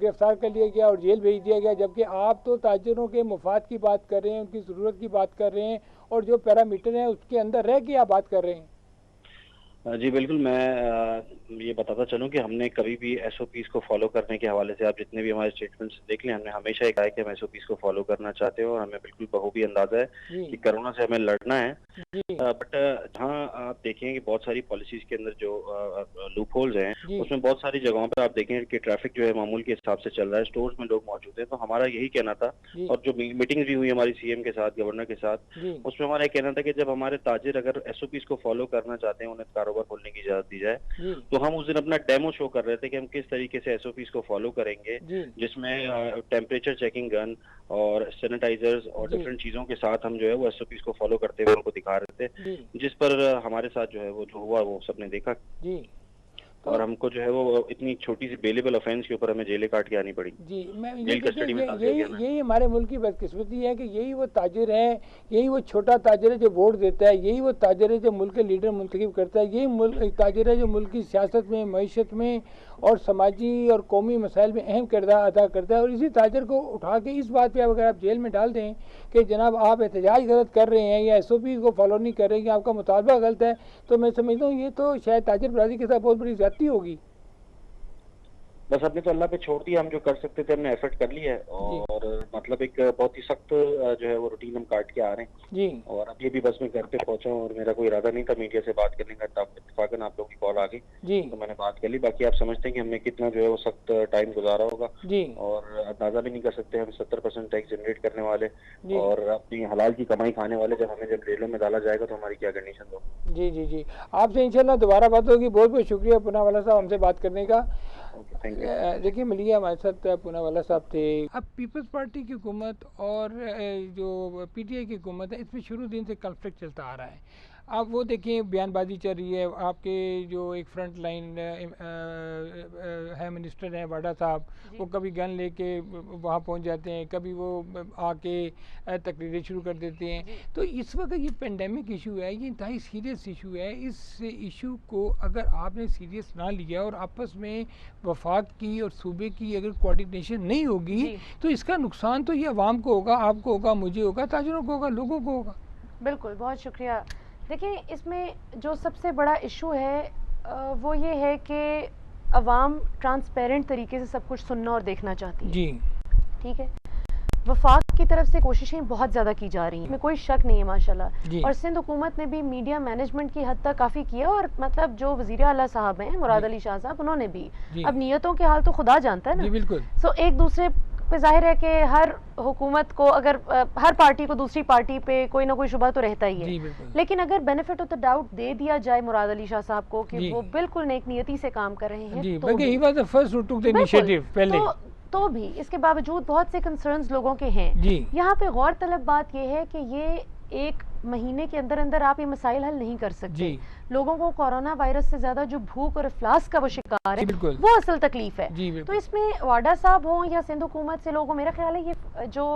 S1: गिरफ्तार कर लिया गया और जेल भेज दिया गया, जबकि आप तो ताजिरों के मुफाद की बात कर रहे हैं, उनकी ज़रूरत की बात कर रहे हैं और जो पैरामीटर है उसके अंदर रह के आप बात कर रहे हैं।
S4: जी बिल्कुल, मैं ये बताता चलूं कि हमने कभी भी एसओपीज को फॉलो करने के हवाले से आप जितने भी हमारे स्टेटमेंट्स देख लें, हमने हमेशा ये कहा है कि हम एसओपीज को फॉलो करना चाहते हैं और हमें बिल्कुल बखूबी अंदाजा है कि कोरोना से हमें लड़ना है। बट जहाँ आप देखें कि बहुत सारी पॉलिसीज के अंदर जो लूप होल्स हैं, उसमें बहुत सारी जगहों पर आप देखें कि ट्रैफिक जो है मामूल के हिसाब से चल रहा है, स्टोर्स में लोग मौजूद हैं। तो हमारा यही कहना था, और जो मीटिंग्स भी हुई हमारी सीएम के साथ, गवर्नर के साथ, उसमें हमारा कहना था कि जब हमारे ताजिर अगर एसओपीज को फॉलो करना चाहते हैं, उन्हें कारोबार खोलने की इजाजत दी जाए, तो हम उस दिन अपना डेमो शो कर रहे थे कि हम किस तरीके से एसओपीज को फॉलो करेंगे, जिसमें टेम्परेचर चेकिंग गन और सैनिटाइजर्स और डिफरेंट चीजों के साथ हम जो है वो एसओपीज को फॉलो करते हुए उनको दिखा रहे थे, जिस पर हमारे साथ जो है वो जो हुआ वो सबने देखा। और हमको जो है वो इतनी छोटी सी बेलेबल ऑफेंस के ऊपर हमें जेलें काट के आनी पड़ी।
S1: जी, मैं यही हमारे मुल्क की बदकिस्मती है कि यही वो ताजिर है, यही वो छोटा ताजिर है जो वोट देता है, यही वो ताजिर है जो मुल्क के लीडर मुंतखब करता है, यही ताजिर है जो मुल्क की सियासत में, मईशत में और समाजी और कौमी मसाइल में अहम किरदार अदा करता है। और इसी ताजिर को उठा के इस बात पर अगर आप जेल में डाल दें कि जनाब आप एहतजाज गलत कर रहे हैं या एसओपी को फॉलो नहीं कर रहे हैं, आपका मुतालबा गलत है, तो मैं समझता हूँ ये तो शायद ताजिर बरादरी के साथ बहुत बड़ी ज्यादती होगी।
S4: बस हमने तो अल्लाह पे छोड़ दिया, हम जो कर सकते थे हमने एफर्ट कर लिया है, और मतलब एक बहुत ही सख्त जो है वो रूटीन हम काट के आ रहे हैं जी। और अभी भी बस मैं घर पे पहुंचा हूँ और मेरा कोई इरादा नहीं था मीडिया से बात करने का, इत्तेफाकन आप लोगों की कॉल आ गई जी, तो मैंने बात कर ली। बाकी आप समझते हैं कि हमने कितना जो है वो सख्त टाइम गुजारा होगा जी, और अंदाजा भी नहीं कर सकते। हम 70% टैक्स जनरेट करने वाले और अपनी हलाल की कमाई खाने वाले, जब हमें जब जेलों में डाला जाएगा तो हमारी क्या कंडीशन होगी। जी
S1: जी जी, आपसे इंशाल्लाह दोबारा बात होगी। बहुत बहुत शुक्रिया पूनावाला साहब हमसे बात करने का। देखिए मिलिए हमारे साथ पूनावाला साहब थे। अब पीपल्स पार्टी की हुकूमत और जो पीटीआई की हुकूमत है, इसमें शुरू दिन से कॉन्फ्लिक्ट चलता आ रहा है। आप वो देखें बयानबाजी चल रही है, आपके जो एक फ्रंट लाइन है मिनिस्टर हैं वाडा साहब, वो कभी गन लेके वहाँ पहुँच जाते हैं, कभी वो आके तकरीरें शुरू कर देते हैं। तो इस वक्त ये पेंडेमिक इशू है, ये इंतहाई सीरियस इशू है। इस इशू को अगर आपने सीरियस ना लिया और आपस में वफाक की और सूबे की अगर कोऑर्डिनेशन नहीं होगी, तो इसका नुकसान तो ये अवाम को होगा, आपको होगा, मुझे होगा, ताजिरों को होगा, लोगों को होगा।
S5: बिल्कुल, बहुत शुक्रिया। देखिए इसमें जो सबसे बड़ा इशू है वो ये है कि अवाम ट्रांसपेरेंट तरीके से सब कुछ सुनना और देखना चाहती है जी, ठीक है। वफाक की तरफ से कोशिशें बहुत ज़्यादा की जा रही हैं, इसमें कोई शक नहीं है माशाल्लाह, और सिंध हुकूमत ने भी मीडिया मैनेजमेंट की हद तक काफ़ी किया, और मतलब जो वज़ीर आला साहब हैं मुराद अली शाह साहब, उन्होंने भी, अब नियतों के हाल तो खुदा जानता है ना, बिल्कुल। सो एक दूसरे पे जाहिर है कि हर हुकूमत को, अगर हर पार्टी को दूसरी पार्टी पे कोई ना कोई शुबा तो रहता ही है, लेकिन अगर बेनिफिट ऑफ द डाउट दे दिया जाए मुराद अली शाह साहब को कि वो बिल्कुल नेक नियति से काम कर रहे हैं, तो भी इसके बावजूद बहुत से कंसर्न्स लोगों के हैं। यहाँ पे गौर तलब बात यह है कि ये एक महीने के अंदर अंदर आप ये मसाइल हल नहीं कर सकते। लोगों को कोरोना वायरस से ज्यादा जो भूख और इफ्लास का वो शिकार है, वो असल तकलीफ है। तो इसमें वाडा साहब हो या सिंध हुकूमत से लोग, मेरा ख्याल है ये जो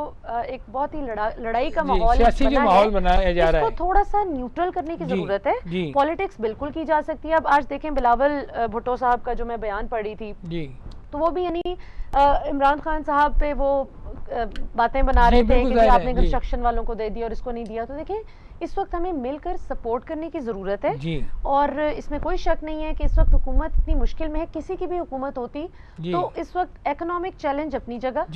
S5: एक बहुत ही लड़ाई का माहौल बनाया जा रहा है, इसको थोड़ा सा न्यूट्रल करने की जरूरत है। पॉलिटिक्स बिल्कुल की जा सकती है। अब आज देखें बिलावल भुट्टो साहब का जो मैं बयान पढ़ी थी, तो वो भी यानी इमरान खान साहब पे वो बातें बना रहे थे कि आपने कंस्ट्रक्शन वालों को दे दिया और इसको नहीं दिया। तो देखें इस वक्त हमें मिलकर सपोर्ट करने की ज़रूरत है, और इसमें कोई शक नहीं है कि इस वक्त हुकूमत इतनी मुश्किल में है। किसी की भी हुकूमत होती तो इस वक्त इकोनॉमिक चैलेंज अपनी जगह,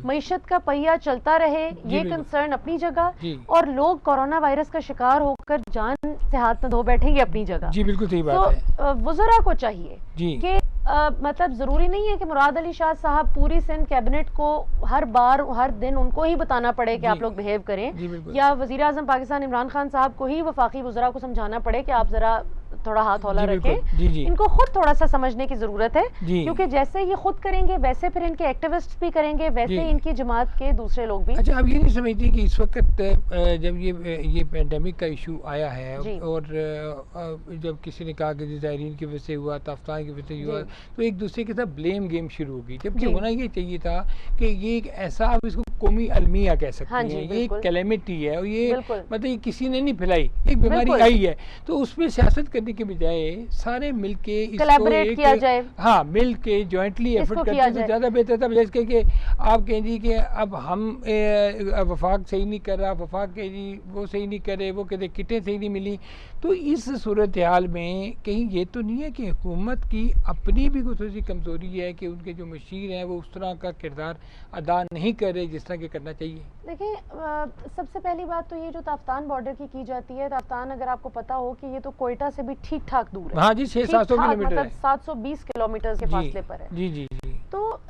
S5: मईशत का पहिया चलता रहे, ये कंसर्न अपनी जगह, और लोग कोरोना वायरस का शिकार होकर जान से हाथ न धो बैठेंगे अपनी जगह। जी बिल्कुल सही बात है। तो वज़रा को चाहिए कि मतलब ज़रूरी नहीं है कि मुराद अली शाह साहब पूरी सिंध कैबिनेट को हर बार हर दिन उनको ही बताना पड़े कि आप लोग बिहेव करें, या वज़ीर आज़म पाकिस्तान इमरान खान साहब को ही वफाकी वज़रा को समझाना पड़े कि आप ज़रा थोड़ा हाथ हौला रखें। इनको खुद थोड़ा सा समझने की जरूरत है, क्योंकि जैसे ये खुद करेंगे वैसे फिर इनके एक्टिविस्ट भी करेंगे, वैसे इनकी जमात के दूसरे लोग भी।
S1: अच्छा, आप ये नहीं समझती कि इस वक्त जब ये पेंडेमिक का इशू आया है और जब किसी ने कहा कि ज़ायरीन की वजह से हुआ, ताफ्तान की वजह से हुआ, तो एक दूसरे के साथ ब्लेम गेम शुरू होगी, जबकि होना ये चाहिए था कि ये एक ऐसा, आप इसको कौमी अलमिया कह सकते हैं, ये एक कैलेमिटी है और ये मतलब ये किसी ने नहीं फैलाई, एक बीमारी आई है, तो उसमें सियासत करने के बजाय सारे मिलके इसको एक किया जाए, हाँ मिलके जॉइंटली एफर्ट करते तो ज़्यादा बेहतर था। जैसे कि आप कहें जी कि अब हम वफाक सही नहीं कर रहा, वफाक के जी वो सही नहीं करे, वो कहते किटें सही नहीं मिली, तो इस सूरत हाल में कहीं ये तो नहीं है कि हुकूमत की अपनी भी कुछ ऐसी कमज़ोरी है कि उनके जो मशीर हैं वो उस तरह का किरदार अदा नहीं कर रहे जिस तरह के करना चाहिए?
S5: देखिए, सबसे पहली बात तो ये जो ताफ्तान बॉर्डर की जाती है, ताफ्तान अगर आपको पता हो कि ये तो कोयटा से भी ठीक ठाक दूर है,
S1: हाँ जी 600-700 किलोमीटर,
S5: मतलब 720 किलोमीटर के फासले पर है।
S1: जी जी जी।
S5: तो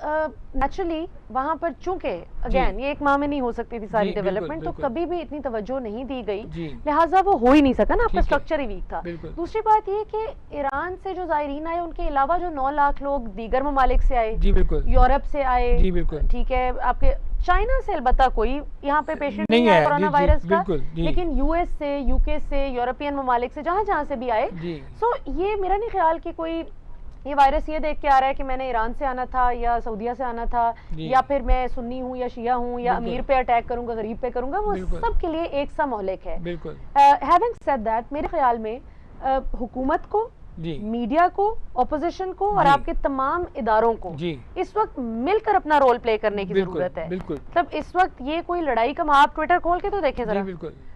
S5: नेचुरली वहाँ पर चूंकि अगेन ये एक माह में नहीं हो सकती थी सारी डेवलपमेंट, तो कभी भी इतनी तवज्जो नहीं दी गई, लिहाजा वो हो ही नहीं सका ना, आपका स्ट्रक्चर ही वीक था। दूसरी बात ये कि ईरान से जो ज़ायरीन आए उनके अलावा जो 9 लाख लोग दीगर ममालिक से आए, यूरोप से आए, ठीक है, आपके चाइना से अलबत्ता कोई यहाँ पे पेशेंट नहीं है कोरोना वायरस का, लेकिन यूएस से, यूके से, यूरोपियन ममालिक से, जहाँ से भी आए। सो ये मेरा नहीं ख्याल कि कोई ये वायरस ये देख के आ रहा है कि मैंने ईरान से आना था या सऊदीया से आना था, या फिर मैं सुन्नी हूँ या शिया हूँ या अमीर पे अटैक करूंगा, गरीब पे करूंगा, वो सब के लिए एक सा मोहलिक है। हैविंग सेड दैट, मेरे ख्याल में हुकूमत को, मीडिया को, ऑपोजिशन को और आपके तमाम इदारों को इस वक्त मिलकर अपना रोल प्ले करने की जरूरत है। मतलब इस वक्त ये कोई लड़ाई का, आप ट्विटर खोल के तो देखें जरा,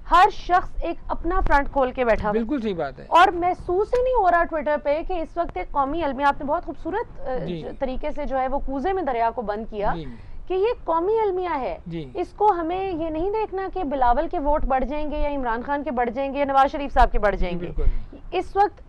S5: हर शख्स एक अपना फ्रंट खोल के बैठा,
S1: बिल्कुल सही बात है,
S5: और महसूस ही नहीं हो रहा ट्विटर पे कि इस वक्त एक कौमी अलमिया, आपने बहुत खूबसूरत तरीके से जो है वो कूजे में दरिया को बंद किया कि ये कौमी अलमिया है। इसको हमें ये नहीं देखना कि बिलावल के वोट बढ़ जाएंगे या इमरान खान के बढ़ जाएंगे या नवाज शरीफ साहब के बढ़ जाएंगे, इस वक्त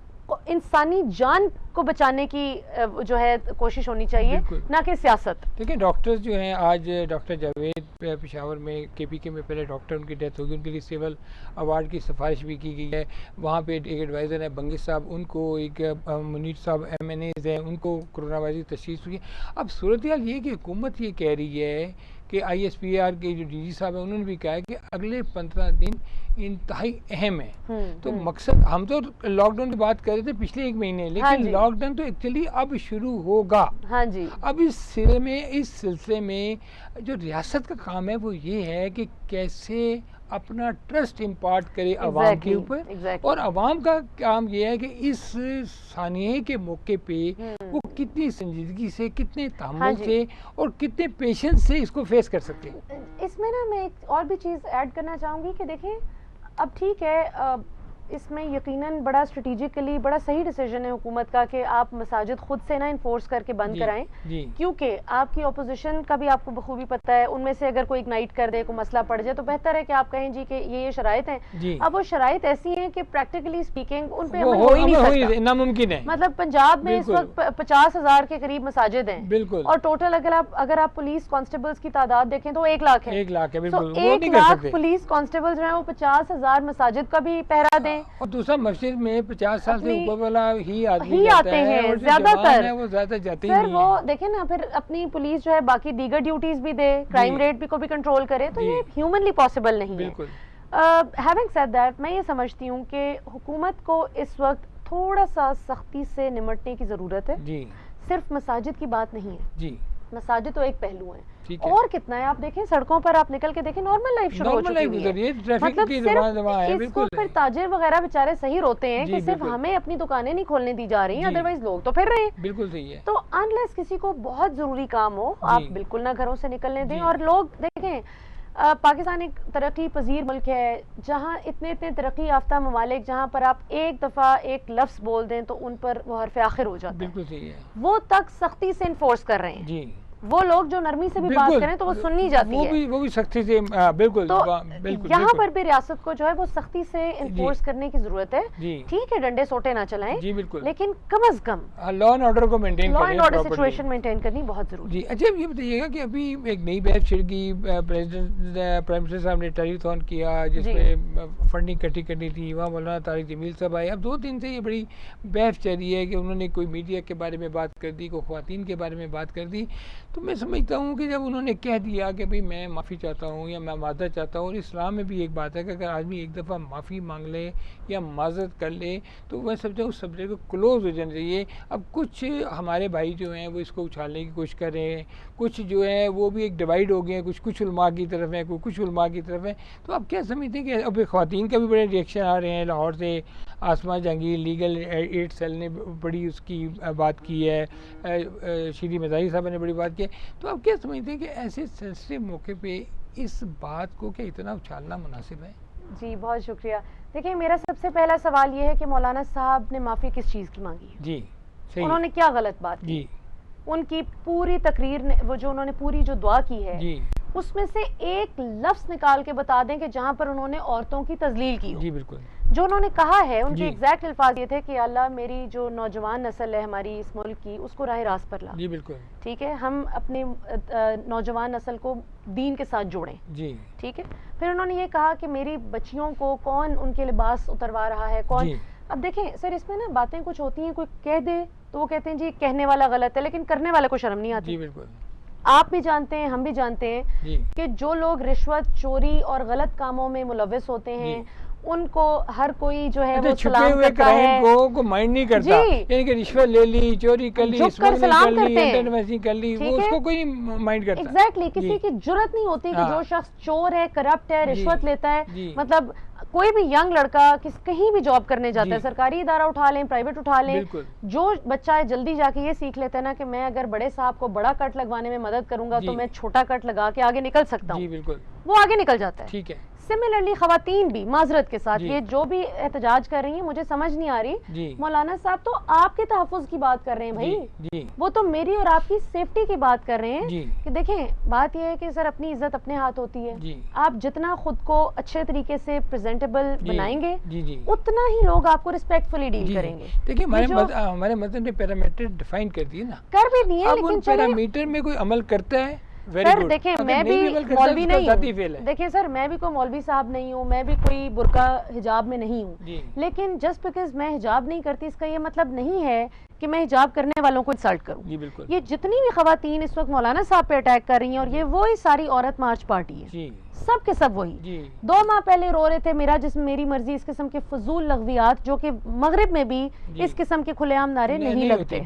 S5: इंसानी जान को बचाने की जो है कोशिश होनी चाहिए, ना कि सियासत।
S1: देखिए डॉक्टर्स जो हैं, आज डॉक्टर जावेद पेशावर में केपीके में पहले डॉक्टर उनकी डेथ होगी, उनके लिए सिविल अवार्ड की सिफारिश भी की गई है। वहाँ पे एक एडवाइज़र है बंगिस साहब, उनको एक मुनीर साहब MNAs हैं, उनको कोरोना वायरस की तशखीस हुई है। अब सूरत हाल ये कि हुकूमत ये कह रही है कि ISPR के जो DG साहब हैं उन्होंने भी कहा है कि अगले 15 दिन इंतहाई अहम है। तो मकसद, हम तो लॉकडाउन की बात कर रहे थे पिछले 1 महीने, लेकिन लॉकडाउन तो एक्चुअली अब शुरू होगा। अब इस सिलसिले में जो रियासत का काम है वो ये है कि कैसे अपना ट्रस्ट इम्पार्ट करे अवाम के ऊपर, और अवाम का काम ये है कि इस सानिये के मौके पे वो कितनी संजीदगी से, कितने तहम्मुल से और कितने पेशेंस से इसको फेस कर सकते हैं।
S5: इसमें ना मैं एक और भी चीज़ ऐड करना चाहूँगी कि देखें, अब ठीक है, इसमें यकीनन बड़ा स्ट्रेटेजिकली बड़ा सही डिसीजन है हुकूमत का कि आप मसाजिद खुद से ना इन्फोर्स करके बंद कराएं, क्योंकि आपकी ऑपोजिशन का भी आपको बखूबी पता है, उनमें से अगर कोई इग्नाइट कर दे, कोई मसला पड़ जाए, तो बेहतर है कि आप कहें जी कि ये शराइत हैं। अब वो शराइत ऐसी हैं कि प्रैक्टिकली स्पीकिंग उन पे अमल हो ही नहीं सकता,
S1: नामुमकिन है।
S5: मतलब पंजाब में इस वक्त 50,000 के करीब मसाजिद हैं,
S1: बिल्कुल,
S5: और टोटल अगर आप पुलिस कांस्टेबल्स की तादाद देखें तो 1 लाख है।
S1: 1 लाख है, बिल्कुल।
S5: 1 लाख पुलिस कांस्टेबल जो है वो 50,000 मसाजिद का भी पहरा दें,
S1: और दूसरा मस्जिद में 50 साल से ऊपर वाला ही आदमी
S5: आते हैं, ज्यादातर
S1: वो ज्यादा जाते ही
S5: नहीं। वो देखें ना, फिर अपनी पुलिस जो है बाकी दीगर ड्यूटीज भी दे, क्राइम रेट भी को भी कंट्रोल करे, तो ये ह्यूमनली पॉसिबल नहीं है। हैविंग सेड दैट, मैं ये समझती हूँ कि हुकूमत को इस वक्त थोड़ा सा सख्ती से निपटने की जरूरत है। सिर्फ मसाजिद की बात नहीं है, मसाजिद तो एक पहलू है, और कितना है, आप देखें सड़कों पर आप निकल के देखें, नॉर्मल लाइफ शुरू हो चुकी है। मतलब सिर्फ इसको फिर ताजिर वगैरह बेचारे सही रोते हैं कि सिर्फ हमें अपनी दुकानें नहीं खोलने दी जा रही हैं, अदरवाइज लोग तो फिर रहे हैं।
S1: बिल्कुल सही है।
S5: तो अनलेस किसी को बहुत जरूरी काम हो, आप बिल्कुल ना घरों से निकलने दें। और लोग देखें, पाकिस्तान एक तरक्की पजीर मुल्क है, जहाँ इतने तरक्की याफ्ता ममालिक, जहाँ पर आप एक दफ़ा एक लफ्ज़ बोल दें तो उन पर वो हरफ आखिर हो जाता है।
S1: बिल्कुल सही है।
S5: वो तक सख्ती से इन्फोर्स कर रहे हैं। वो लोग जो नरमी से भी बात करें तो वो सुननी जाती है,
S1: वो भी सख्ती से, बिल्कुल।
S5: तो यहाँ पर भी रियासत को जो है वो सख्ती से इन्फोर्स करने की जरूरत है। ठीक है, डंडे सोटे ना चलाएं, लेकिन कम अज कम
S1: लॉ एंड ऑर्डर को मेंटेन करें,
S5: law and order situation maintain करनी बहुत जरूरी है।
S1: अच्छा, ये बताइएगा कि अभी एक नई बहस छिड़ गई, प्राइम मिनिस्टर साहब ने टेलीथॉन किया जिसमें फंडिंग इकट्ठी करनी थी, वहाँ मौलाना तारिक जमील साहब आए। अब 2 दिन से ये बड़ी बहस चल रही है कि उन्होंने कोई मीडिया के बारे में बात कर दी, कोई ख्वातीन के बारे में बात कर दी। तो मैं समझता हूँ कि जब उन्होंने कह दिया कि भाई मैं माफ़ी चाहता हूँ या मैं माज़रत चाहता हूँ, और इस्लाम में भी एक बात है कि अगर आदमी एक दफ़ा माफ़ी मांग ले या माज़रत कर ले तो मैं समझता हूँ उस सब्जेक्ट को क्लोज हो जाना चाहिए। अब कुछ हमारे भाई जो हैं वो इसको उछालने की कोशिश कर रहे हैं, कुछ जो है वो भी एक डिवाइड हो गए हैं, कुछ उलमा की तरफ है, कुछ उलमा की तरफ है। तो आप क्या समझते हैं कि अब ख़वातीन का भी बड़े रिएक्शन आ रहे हैं। लाहौर से आसमा जहांगीर लीगल एड सेल ने बड़ी उसकी बात की है, श्री मज़ाहिर साहब ने बड़ी बात की है। तो आप क्या समझते हैं कि ऐसे सेंसिटिव मौके पे इस बात को क्या इतना उछालना मुनासिब है?
S5: जी बहुत शुक्रिया। देखिए मेरा सबसे पहला सवाल ये है कि मौलाना साहब ने माफ़ी किस चीज़ की मांगी है?
S1: जी सही।
S5: उन्होंने क्या गलत बात की? जी उनकी पूरी तकरीर ने वो जो उन्होंने पूरी जो दुआ की है जी, उसमें से एक लफ्ज़ निकाल के बता दें कि जहाँ पर उन्होंने औरतों की तजलील की हो।
S1: जी बिल्कुल।
S5: जो उन्होंने कहा है उनके एग्जैक्ट अल्फाज ये थे कि अल्लाह मेरी जो नौजवान नस्ल है हमारी इस मुल्क की उसको राह रास्त पर ला।
S1: जी बिल्कुल।
S5: ठीक है, हम अपने नौजवान नस्ल को दीन के साथ जोड़ें। जी ठीक है। फिर उन्होंने ये कहा कि मेरी बच्चियों को कौन उनके लिबास उतरवा रहा है, कौन। अब देखें सर इसमें ना बातें कुछ होती हैं, कोई कह दे तो वो कहते हैं जी कहने वाला गलत है, लेकिन करने वाले को शर्म नहीं आती। जी बिल्कुल। आप भी जानते हैं, हम भी जानते हैं कि जो लोग रिश्वत चोरी और गलत कामों में मुलव्विस होते हैं उनको हर कोई जो है वो सलाम करता है,
S1: को माइंड नहीं करता। यानी कि रिश्वत ले ली, चोरी कर ली,
S5: सलाम करते
S1: हैं, कर ली, वो उसको कोई नहीं माइंड करता।
S5: एग्जैक्टली। किसी की जुर्रत नहीं होती कि जो शख्स चोर है, करप्ट है, रिश्वत लेता है, मतलब कोई भी यंग लड़का कहीं भी जॉब करने जाता है, सरकारी इदारा उठा लें, प्राइवेट उठा लें, जो बच्चा है जल्दी जाके ये सीख लेता है ना कि मैं अगर बड़े साहब को बड़ा कट लगवाने में मदद करूंगा तो मैं छोटा कट लगा के आगे निकल सकता हूँ, वो आगे निकल जाता है। ठीक है। सिमिलरली खवातीन भी माजरत के साथ ये जो भी एहतजाज कर रही हैं, मुझे समझ नहीं आ रही मौलाना साहब तो आपके तहफ़्फ़ुज़ की बात कर रहे हैं भाई, वो तो मेरी और आपकी सेफ्टी की बात कर रहे हैं कि देखें बात ये है कि सर अपनी इज्जत अपने हाथ होती है। आप जितना खुद को अच्छे तरीके से प्रेजेंटेबल बनाएंगे उतना ही लोग आपको रिस्पेक्टफुली डील करेंगे।
S1: देखिए हमारे मज़हब ने पैरामीटर डिफाइन कर दिए ना,
S5: कर भी दिए, लेकिन
S1: पैरामीटर में कोई अमल करता है।
S5: सर देखें मैं भी मौलवी नहीं हूँ, देखिए सर मैं भी कोई मौलवी साहब नहीं हूँ, मैं भी कोई बुर्का हिजाब में नहीं हूँ, लेकिन जस्ट बिकॉज मैं हिजाब नहीं करती इसका ये मतलब नहीं है कि मैं हिजाब करने वालों को इंसल्ट करूँ। ये जितनी भी खवातीन इस वक्त मौलाना साहब पे अटैक कर रही हैं और ये वही सारी औरत मार्च पार्टी है, सब के सब वही। 2 माह पहले रो रहे थे मेरा जिस्म मेरी मर्जी, इस किस्म के फजूल लग़वियात जो कि मगरिब में भी इस किस्म के खुलेआम नारे नहीं लगते,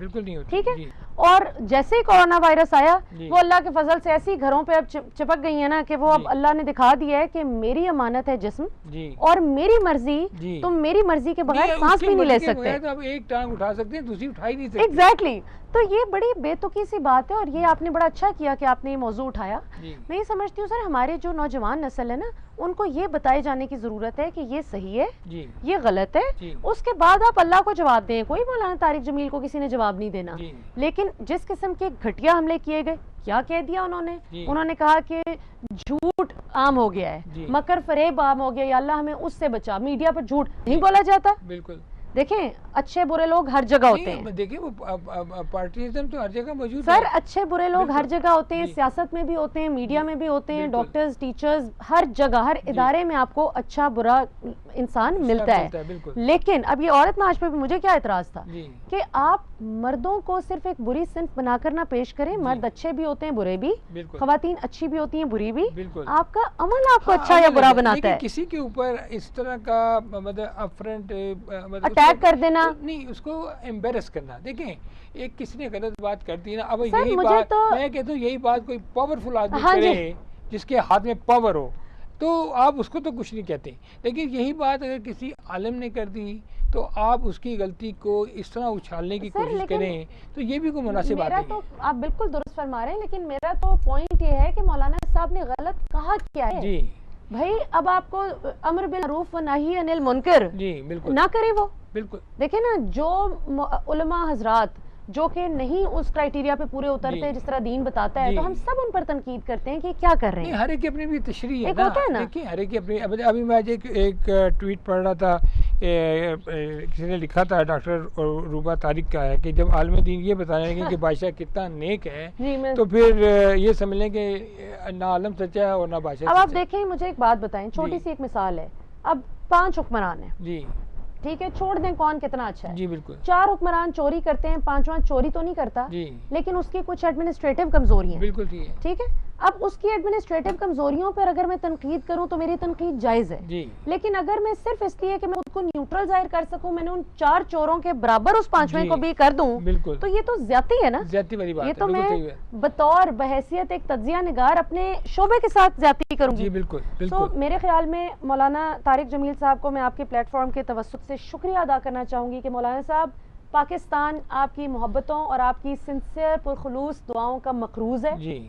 S5: ठीक है। और जैसे ही कोरोना वायरस आया वो अल्लाह के फजल से ऐसी घरों पे अब चिपक गई है ना कि वो अब अल्लाह ने दिखा दिया है कि मेरी अमानत है जिस्म और मेरी मर्जी, तुम मेरी मर्जी के बगैर सांस भी नहीं ले सकते।
S1: तो अब एक टांग उठा सकते हैं, दूसरी उठा ही नहीं सकते।
S5: एग्जैक्टली। तो ये बड़ी बेतुकी सी बात है और ये आपने बड़ा अच्छा किया कि आपने ये मौजू उठाया। मैं ये समझती हूँ सर हमारे जो नौजवान नस्ल है ना उनको ये बताए जाने की जरूरत है कि ये सही है, ये गलत है, उसके बाद आप अल्लाह को जवाब दें। कोई मौलाना तारिक जमील को किसी ने जवाब नहीं देना, लेकिन जिस किस्म के घटिया हमले किए गए, क्या कह दिया उन्होंने कहा कि झूठ आम हो गया है, मकर फरेब आम हो गया, या अल्लाह हमें उससे बचा। मीडिया पर झूठ नहीं बोला जाता। बिल्कुल। देखें अच्छे बुरे लोग हर जगह होते हैं,
S1: देखिए वो पार्टिज़म तो हर जगह मौजूद
S5: है। सर अच्छे बुरे लोग हर जगह होते हैं, सियासत में भी होते हैं, मीडिया में भी होते हैं, डॉक्टर्स, टीचर्स, हर जगह हर इदारे में आपको अच्छा बुरा इंसान मिलता है। लेकिन अब ये औरत मार्च पे भी मुझे क्या एतराज था कि आप मर्दों को सिर्फ एक बुरी सिंफ बनाकर ना पेश करें। मर्द अच्छे भी होते हैं, बुरे भी, खवातीन अच्छी भी होती हैं, बुरी भी। आपका अमल आपको अच्छा या बुरा बनाता है।
S1: किसी के ऊपर इस तरह का मतलब अपफ्रंट
S5: अटैक कर देना
S1: नहीं, उसको एम्बेरस करना। देखें एक किसी ने गलत बात कर दी ना, अब यही बात तो मैं कहता हूँ यही बात कोई पावरफुल आदमी करे जिसके हाथ में पावर हो तो आप उसको तो कुछ नहीं कहते, लेकिन यही बात अगर किसी आलिम ने कर दी तो आप उसकी गलती को इस तरह उछालने की कोशिश करें तो ये भी कोई मुनासिब बात नहीं है।
S5: तो आप बिल्कुल दुरुस्त फरमा रहे हैं, लेकिन मेरा तो पॉइंट ये है कि मौलाना साहब ने गलत कहा क्या है। जी भाई अब आपको अमर बिल मारूफ व नही अनिल मुनकर ना करे वो, बिल्कुल। देखे ना जो उलमा हजरात जो कि नहीं उस क्राइटेरिया पे पूरे उतरते जिस तरह दीन बताता है, तो हम सब उन पर तनकीद करते हैं कि क्या कर रहे हैं।
S1: हर एक की अपनी भी तशरीह है ना, देखिए हर एक की अपनी। अभी मैं आज एक ट्वीट पढ़ रहा था, किसी ने लिखा था, डॉक्टर रूबा तारिक का है कि जब आलम दीन ये बताएंगे कि बादशाह कितना नेक है तो फिर ये समझ लें कि ना आलम सच्चा है और ना बादशाह।
S5: अब आप देखें, मुझे एक बात बताएं, छोटी सी एक मिसाल है। अब 5 हुक्मरान है जी, ठीक है, छोड़ दें कौन कितना अच्छा है।
S1: जी बिल्कुल।
S5: 4 हुक्मरान चोरी करते हैं, 5वां चोरी तो नहीं करता जी, लेकिन उसकी कुछ एडमिनिस्ट्रेटिव कमजोरी है।
S1: बिल्कुल ठीक है।
S5: अब उसकी एडमिनिस्ट्रेटिव कमजोरियों पर अगर मैं तनकीद करूं तो मेरी तनकीद जायज है जी, लेकिन अगर मैं सिर्फ इसलिए कि मैं खुद को न्यूट्रल जाहिर कर सकूं, मैंने उन 4 चोरों के बराबर उस 5वें को भी कर दूं, तो ये तो ज्यादती है ना, ज्यादती वाली बात है। ये तो मैं बतौर बहैसियत एक तज्जिया निगार अपने शोबे के साथ ज्यादती करूंगी।
S1: जी बिल्कुल।
S5: तो मेरे ख्याल में मौलाना तारिक जमील साहब को मैं आपके प्लेटफॉर्म के तवस्सुत से शुक्रिया अदा करना चाहूंगी कि मौलाना साहब, पाकिस्तान आपकी मोहब्बतों और आपकी सिंसियर पुरखुलूस दुआओं का मकरूज है जी,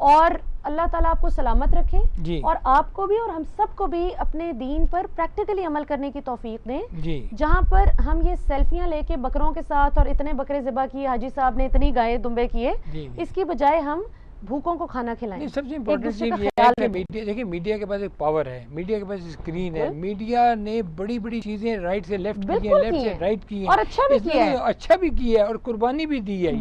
S5: और अल्लाह ताला आपको सलामत रखे जी, और आपको भी और हम सबको भी अपने दीन पर प्रैक्टिकली अमल करने की तौफीक दें जी, जहाँ पर हम ये सेल्फियां लेके बकरों के साथ और इतने बकरे ज़िबा किए, हाजी साहब ने इतनी गाय दुम्बे किए, इसकी बजाय हम भूखों को खाना खिलाएं।
S1: सबसे इम्पोर्टेंट चीज़ ये है कि मीडिया, देखिए मीडिया के पास एक पावर है, मीडिया के पास स्क्रीन है, मीडिया ने बड़ी बड़ी चीजें राइट से लेफ्ट की है, लेफ्ट से राइट की है, और अच्छा भी किया है, अच्छा भी किया है, और कुर्बानी भी दी है,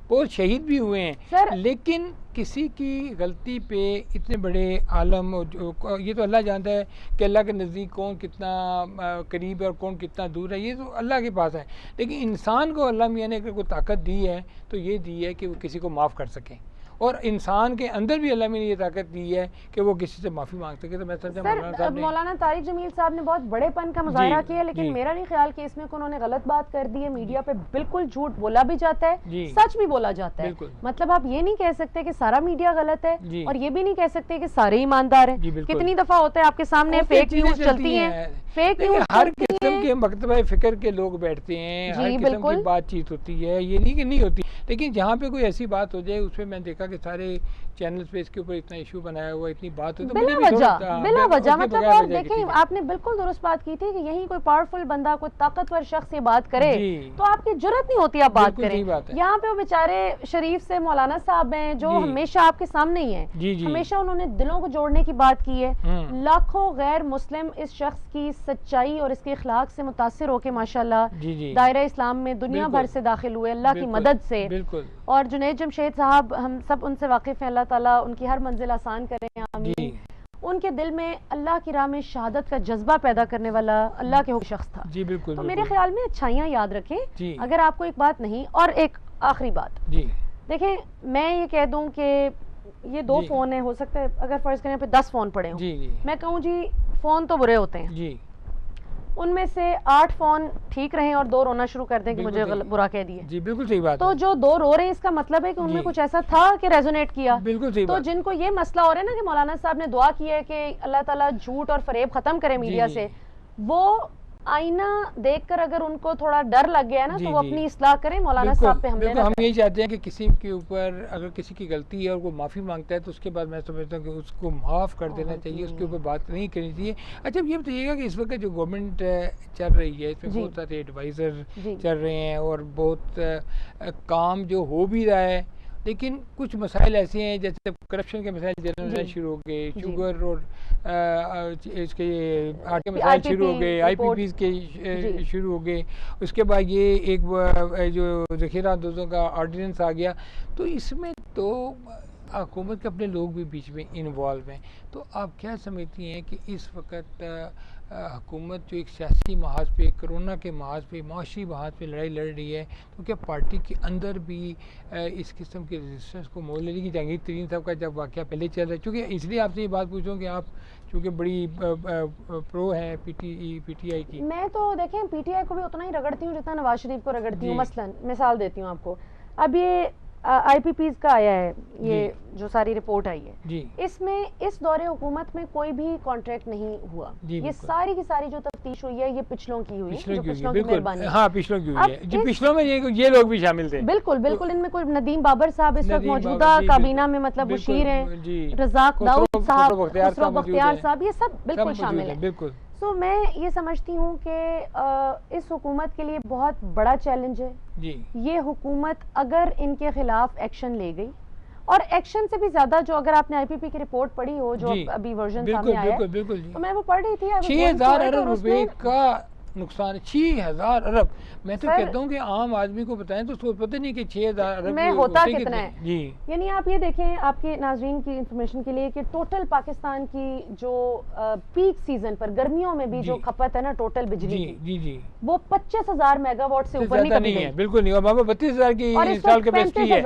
S1: बहुत शहीद भी हुए हैं, लेकिन किसी की गलती पे इतने बड़े आलम, ये तो अल्लाह जानता है कि अल्लाह के नज़दीक कौन कितना करीब है और कौन कितना दूर है, ये तो अल्लाह के पास है, लेकिन इंसान को अल्लाह मियां ने अगर कोई ताकत दी है तो ये दी है कि वो किसी को माफ़ कर सकें, और इंसान के अंदर भी अल्लाह ने ये ताकत दी है कि वो किसी से माफ़ी मांग सके। तो मैं समझता
S5: मौलाना तारिक जमील साहब ने बहुत बड़ेपन का मुजाहरा किया, लेकिन मेरा नहीं ख्याल कि इसमें उन्होंने गलत बात कर दी है। मीडिया पे बिल्कुल झूठ बोला भी जाता है, सच भी बोला जाता है, मतलब आप ये नहीं कह सकते कि सारा मीडिया गलत है, और ये भी नहीं कह सकते कि सारे ईमानदार हैं। कितनी दफा होता है आपके सामने फेक न्यूज चलती है, फेक न्यूज,
S1: हर किस्म के मकतबा फिक्र के लोग बैठते हैं, हर किस्म की बातचीत होती है, ये नहीं कि नहीं होती, लेकिन जहाँ पे कोई ऐसी बात हो जाए उसमें मैं देखा कि सारे चैनल्स पे इसके ऊपर इतना इशू बनाया हुआ, इतनी बात हो, तो
S5: बिला वजह मतलब, और देखें आपने बिल्कुल दुरुस्त बात की थी कि यही कोई पावरफुल बंदा, कोई ताकतवर शख्स ये बात करे तो आपकी जुर्रत नहीं होती आप बात करें। यहाँ पे वो बेचारे शरीफ से मौलाना साहब हैं जो हमेशा आपके सामने ही है, हमेशा उन्होंने दिलों को जोड़ने की बात की है, लाखों गैर मुस्लिम इस शख्स की सच्चाई और इसके इखलाक से मुतासिर होकर माशाल्लाह दायरा इस्लाम में दुनिया भर से दाखिल हुए अल्लाह की मदद से। और जुनैद जमशेद साहब, हम सब उनसे वाकिफ हैं, अल्लाह ताला उनकी हर मंजिल आसान करें, आमीन। उनके दिल में अल्लाह की राह में शहादत का जज्बा पैदा करने वाला अल्लाह के हुक्म शख्स था जी, बिल्कुल। तो मेरे ख्याल में अच्छाइयाँ याद रखें, अगर आपको एक बात नहीं, और एक आखिरी बात जी, देखें मैं ये कह दूं कि ये 2 फोन है, हो सकता है अगर फर्ज करें पे 10 फोन पड़े हों, मैं कहूँ जी फोन तो बुरे होते हैं जी, उनमें से 8 फोन ठीक रहे और 2 रोना शुरू कर दें कि मुझे बुरा कह दिया जी, बिल्कुल सही बात। तो जो 2 रो रहे हैं इसका मतलब है कि उनमें कुछ ऐसा था कि रेजोनेट किया, बिल्कुल सही। तो जिनको ये मसला हो रहा है ना कि मौलाना साहब ने दुआ की है कि अल्लाह ताला झूठ और फरेब खत्म करे मीडिया से, वो आईना देखकर अगर उनको थोड़ा डर लग गया ना तो वो अपनी इस्लाह करें, मौलाना साहब पे हमले ना करें। हम यही चाहते हैं कि किसी के ऊपर अगर किसी की गलती है और वो माफ़ी मांगता है तो उसके बाद मैं समझता हूँ कि उसको माफ़ कर देना चाहिए, उसके ऊपर बात नहीं करनी चाहिए। अच्छा ये बताइएगा कि इस वक्त जो गवर्नमेंट चल रही है इसमें बहुत सारे एडवाइज़र चल रहे हैं और बहुत काम जो हो भी रहा है, लेकिन कुछ मसाइल ऐसे हैं जैसे करप्शन के मसाइल जनरल शुरू हो गए, शुगर और इसके आटे मसाइल शुरू हो गए, IPPs के शुरू हो गए, उसके बाद ये एक जो ज़ख़ीरा अंदोज़ों का ऑर्डिनेंस आ गया, तो इसमें तो हुकूमत के अपने लोग भी बीच में इन्वॉल्व हैं। तो आप क्या समझती हैं कि इस वक्त हुकूमत जो एक सियासी महाज पे, कोरोना के महाज पे, माशी महाज पे लड़ाई लड़ रही है, तो क्या पार्टी के अंदर भी इस किस्म के रेजिस्टेंस को मोल लेने की? जहांगीर तरीन साहब का जब वाक़या पहले चल रहा है, चूँकि इसलिए आपसे ये बात पूछूँ कि आप चूँकि बड़ी प्रो हैं PTI की। मैं तो देखें PTI को भी उतना ही रगड़ती हूँ जितना नवाज शरीफ को रगड़ती हूँ। मसलन मिसाल देती हूँ आपको, अब ये IPPs का आया है, ये जो सारी रिपोर्ट आई है जी, इसमें इस दौरे हुकूमत में कोई भी कॉन्ट्रैक्ट नहीं हुआ, ये सारी की सारी जो तफ्तीश हुई है ये पिछलों की हुई है, पिछलों की मेहरबानी। हाँ, पिछलों की हुई है जी, पिछलों में ये लोग भी शामिल थे। बिल्कुल बिल्कुल, इनमें कोई नदीम बाबर साहब इस वक्त मौजूदा काबीना में मतलब मुशीर हैं, रज़ाक दाऊद साहब, खुसरो बख्तियार साहब, ये सब बिल्कुल शामिल है। बिल्कुल। तो मैं ये समझती हूँ कि इस हुकूमत के लिए बहुत बड़ा चैलेंज है जी, ये हुकूमत अगर इनके खिलाफ एक्शन ले गई, और एक्शन से भी ज्यादा जो अगर आपने IPP की रिपोर्ट पढ़ी हो जो अभी वर्जन सामने आया है, तो मैं वो पढ़ रही थी, 6,000 अरब रुपए का
S1: नुकसान 6,000 अरब। मैं तो कहता हूँ कि आम आदमी को बताएं तो उसको पता नहीं कि 6,000 अरब
S5: में होता कितना है।
S1: जी,
S5: यानी आप ये देखें, आपके नाजरीन की इंफॉर्मेशन के लिए, कि टोटल पाकिस्तान की जो पीक सीजन पर गर्मियों में भी जो खपत है ना टोटल बिजली की, वो 25,000 मेगावाट से ऊपर नहीं है,
S1: बिल्कुल नहीं। और 32,000 की इंस्टॉल कैपेसिटी है।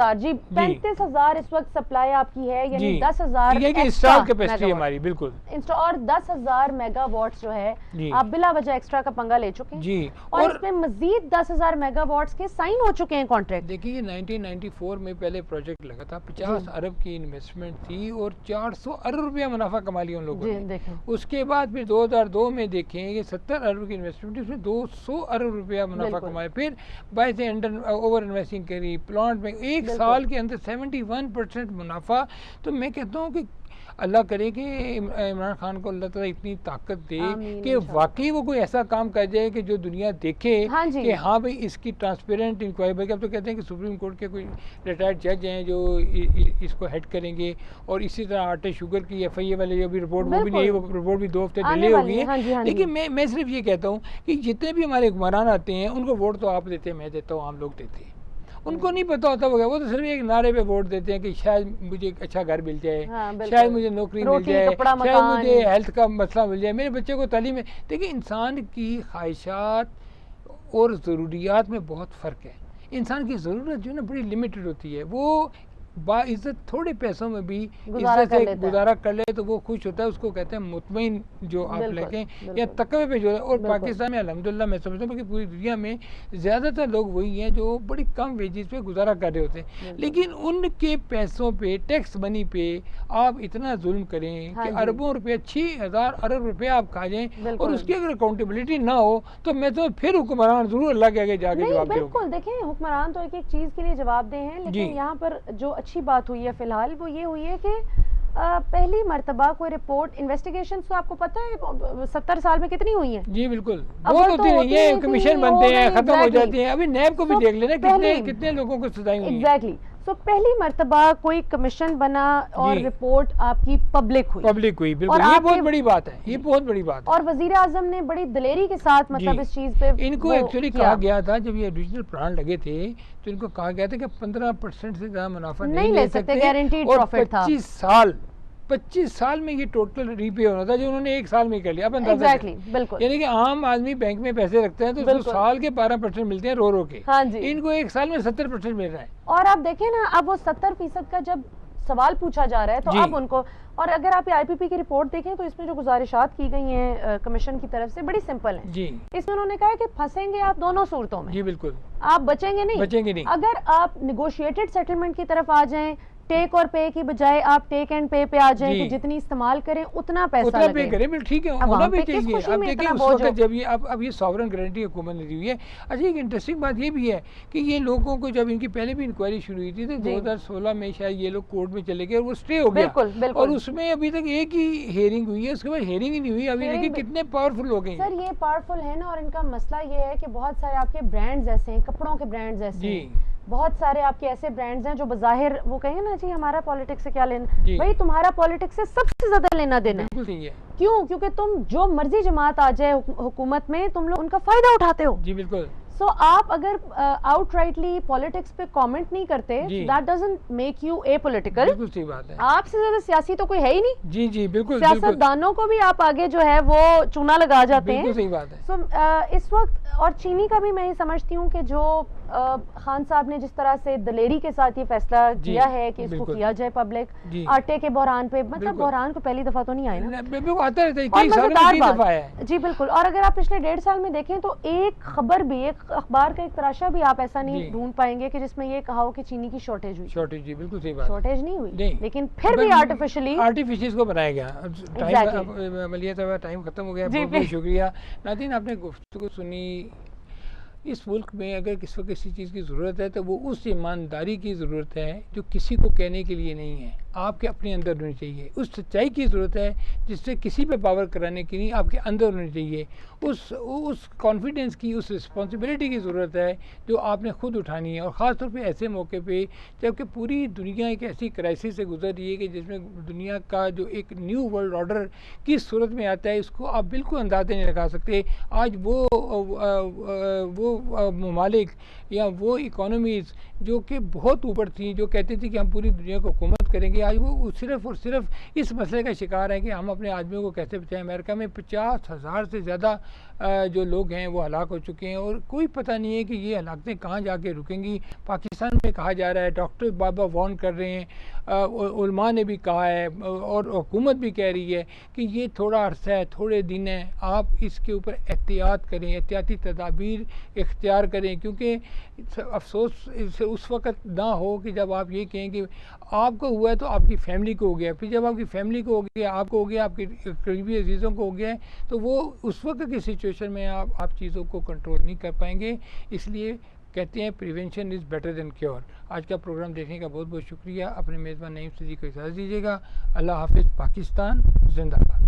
S5: 35,000 इस वक्त सप्लाई आपकी है, यानी 10,000
S1: इंस्टॉल कैपेसिटी हमारी, बिल्कुल।
S5: और 10,000 मेगावाट जो है आप बिला वजह एक्स्ट्रा का पंगा ले चुके हैं
S1: जी।
S5: और इसमें मजीद 10,000 मेगावाट के साइन हो चुके हैं कॉन्ट्रैक्ट।
S1: देखिए 1994 में पहले प्रोजेक्ट लगा था, 50 अरब की इन्वेस्टमेंट थी और 400 अरब रुपया मुनाफा कमा लिया उन लोगों ने। उसके बाद फिर 2002 में देखें कि 70 अरब की इन्वेस्टमेंट थी, उसमें 200 अरब रुपया मुनाफा कमाया। फिर बाय से ओवर इन्वेस्टिंग करी प्लांट में, एक साल के अंदर 71% मुनाफा। तो मैं कहता हूँ कि अल्लाह करे कि इमरान खान को अल्लाह ताला इतनी ताकत दे कि वाकई वो कोई ऐसा काम कर जाए कि जो दुनिया देखे कि हाँ भाई इसकी ट्रांसपेरेंट इंक्वायरी। भाई अब तो कहते हैं कि सुप्रीम कोर्ट के कोई रिटायर्ड जज हैं जो इसको हेड करेंगे, और इसी तरह आटे शुगर की FIA वाले जो भी रिपोर्ट, वो भी नहीं, वो रिपोर्ट भी 2 हफ्ते डिले हो गई है। लेकिन मैं सिर्फ ये कहता हूँ कि जितने भी हमारे हुक्मरान आते हैं उनको वोट तो आप देते हैं, मैं देता हूँ, आम लोग देते हैं। उनको नहीं पता होता वो तो सिर्फ एक नारे पे वोट देते हैं कि शायद मुझे अच्छा घर मिल जाए, शायद मुझे नौकरी मिल जाए, शायद मुझे हेल्थ का मसला मिल जाए, मेरे बच्चे को तालीम। देखिए इंसान की ख्वाहिशात और ज़रूरियात में बहुत फ़र्क है। इंसान की ज़रूरत जो है ना बड़ी लिमिटेड होती है, वो बाइज्जत थोड़े पैसों में भी इज्जत से गुजारा कर ले तो वो खुश होता है, उसको कहते हैं मुतमईन जो आप लेकें या तकवे पे जो है। और पाकिस्तान में अल्हम्दुलिल्लाह मैं समझता हूँ कि पूरी दुनिया में ज़्यादातर लोग वही हैं जो बड़ी कम वेजेस पे गुजारा कर रहे होते हैं, लेकिन उनके पैसों पे, टैक्स मनी पे आप इतना जुल्म करें कि अरबों रुपये, 6,000 अरब रुपये आप खा जाएं और उसकी अगर अकाउंटेबिलिटी ना हो तो मैं तो फिर हुक्मरान जरूर अल्लाह के आगे जाके जवाब दूंगा।
S5: बिल्कुल, देखें हुक्मरान तो एक एक चीज़ के लिए जवाब दे हैं, लेकिन यहाँ पर जो अच्छी बात हुई है फिलहाल वो ये हुई है कि पहली मर्तबा कोई रिपोर्ट, इन्वेस्टिगेशन तो आपको पता है 70 साल में कितनी हुई है।
S1: जी बिल्कुल, बहुत होती रही है, कमीशन बनते हैं, खत्म हो जाती हैं। अभी नैब को भी देख लेना कितने लोगों को सजाई हुई है।
S5: एग्जैक्टली। तो पहली मर्तबा कोई कमीशन बना और रिपोर्ट आपकी पब्लिक हुई,
S1: बिल्कुल। ये बहुत बड़ी बात है, ये बहुत बड़ी बात है।
S5: और वजीर आजम ने बड़ी दिलेरी के साथ मतलब इस चीज पे
S1: इनको एक्चुअली कहा गया था, जब ये रीजनल प्लान लगे थे तो इनको कहा गया था कि 15% से ज्यादा मुनाफा नहीं ले सकते,
S5: गारंटीड प्रॉफिट था।
S1: 25 साल में ये टोटल रीपे होना था, जो उन्होंने एक साल में कर लिया।
S5: एग्जैक्टली, बिल्कुल।
S1: यानी कि आम आदमी बैंक में पैसे रखते हैं तो उसको साल के 12% मिलते हैं रो के।
S5: हाँ जी।
S1: इनको एक साल में 70% मिल रहा है।
S5: और आप देखें ना, अब वो 70% का जब सवाल पूछा जा रहा है तो अब उनको, और अगर आप IPP की रिपोर्ट देखें तो इसमें जो गुजारिशात की गई हैं कमीशन की तरफ से बड़ी सिंपल है जी। इसमें उन्होंने कहा है कि फंसेंगे आप दोनों सूरतों में।
S1: जी बिल्कुल,
S5: आप बचेंगे नहीं। अगर आप निगोशिएटेड सेटलमेंट की तरफ आ जाएं, टेक और पे की बजाय आप टेक एंड पे पे आ जाएं कि जितनी इस्तेमाल करें उतना पैसा लगे।
S1: पे करें, ठीक है, होना भी चाहिए। अब देखिए उस वक्त जब ये अब ये सॉवरन गारंटी हुकूमत ने दी हुई है। अच्छा, एक इंटरेस्टिंग बात ये भी है कि ये लोगों को जब इनकी पहले भी इंक्वायरी शुरू हुई थी तो 2016 में शायद ये लोग कोर्ट में चले गए और वो स्टे हो गया। बिल्कुल। और उसमें अभी तक एक ही हेयरिंग हुई है, उसके बाद हेयरिंग ही नहीं हुई। अभी देखिए कितने पावरफुल हो गए
S5: सर। ये पावरफुल है ना, और इनका मसला ये है कि बहुत सारे आपके ब्रांड्स ऐसे हैं, कपड़ों के ब्रांड्स ऐसे हैं, बहुत सारे आपके ऐसे ब्रांड्स हैं जो बज़ाहिर वो कहें ना जी हमारा पॉलिटिक्स से क्या लेना, भाई तुम्हारा पॉलिटिक्स से सबसे ज्यादा लेना देना है। क्यों? क्योंकि तुम जो मर्जी जमात आ जाए हुकूमत में, तुम लोग उनका फायदा उठाते हो।
S1: जी बिल्कुल।
S5: सो आप अगर आउटराइटली पॉलिटिक्स पे कमेंट नहीं करते, that doesn't make you apolitical.
S1: बिल्कुल सही बात है।
S5: आपसे ज्यादा सियासी तो कोई है ही नहीं।
S1: जी जी बिल्कुल।
S5: सियासतदानों को भी आप आगे जो है वो चूना लगा जाते हैं।
S1: सही बात है।
S5: सो इस वक्त, और चीनी का भी मैं ये समझती हूँ कि जो खान साहब ने जिस तरह से दलेरी के साथ ये फैसला किया है कि इसको किया जाए पब्लिक, आटे के बहरान पे, मतलब बहरान को पहली दफा तो नहीं आए ना,
S1: मजेदार बात है।
S5: जी बिल्कुल। और अगर आप पिछले 1.5 साल में देखें तो एक खबर भी, एक अखबार का एक तराशा भी आप ऐसा नहीं ढूंढ पाएंगे कि जिसमें ये कहा हो कि चीनी की शॉर्टेज हुई।
S1: शॉर्टेज, जी बिल्कुल सही बात।
S5: शॉर्टेज नहीं हुई, लेकिन फिर भी
S1: आर्टिफिशियल इसको बनाया गया। मलिया टाइम खत्म हो गया, बहुत बहुत शुक्रिया नाज़रीन, आपने गुफ्तगू सुनी। इस मुल्क में अगर किसी चीज़ की ज़रूरत है तो वो उस ईमानदारी की ज़रूरत है जो किसी को कहने के लिए नहीं है। आपके अपने अंदर होनी चाहिए। उस सच्चाई की ज़रूरत है जिससे किसी पे पावर कराने की नहीं, आपके अंदर होनी चाहिए। उस कॉन्फिडेंस की, उस रिस्पॉन्सिबिलिटी की ज़रूरत है जो आपने खुद उठानी है। और ख़ास तौर पे ऐसे मौके पे जबकि पूरी दुनिया एक ऐसी क्राइसिस से गुजर रही है कि जिसमें दुनिया का जो एक न्यू वर्ल्ड ऑर्डर की सूरत में आता है, इसको आप बिल्कुल अंदाज़ा नहीं लगा सकते। आज वो ममालिक या वो इकोनॉमीज़ जो कि बहुत ऊपर थी, जो कहती थी कि हम पूरी दुनिया को हुकूमत करेंगे, आज वो सिर्फ़ और सिर्फ इस मसले का शिकार है कि हम अपने आदमियों को कैसे बचाएं। अमेरिका में 50,000 से ज़्यादा जो लोग हैं वो हलाक हो चुके हैं और कोई पता नहीं है कि ये हलाकतें कहाँ जाके रुकेंगी। पाकिस्तान में कहा जा रहा है, डॉक्टर बाबा वार्न कर रहे हैं, उलमा ने भी कहा है और हुकूमत भी कह रही है कि ये थोड़ा अर्सा है, थोड़े दिन है, आप इसके ऊपर एहतियात करें, एहतियाती तदाबीर इख्तियार करें। क्योंकि अफसोस इससे उस वक़्त ना हो कि जब आप ये कहें कि आपको हुआ है तो आपकी फ़ैमिली को हो गया, फिर जब आपकी फ़ैमिली को हो गया, आपको हो गया, आपके करीबी अजीज़ों को हो गया है, तो वो उस वक्त की सिचुएशन में आप चीज़ों को कंट्रोल नहीं कर पाएंगे। इसलिए कहते हैं prevention is better than cure. आज का प्रोग्राम देखने का बहुत बहुत शुक्रिया। अपने मेज़बान नईम सदी को इजाज़त दीजिएगा। अल्लाह हाफ़िज़। पाकिस्तान जिंदाबाद।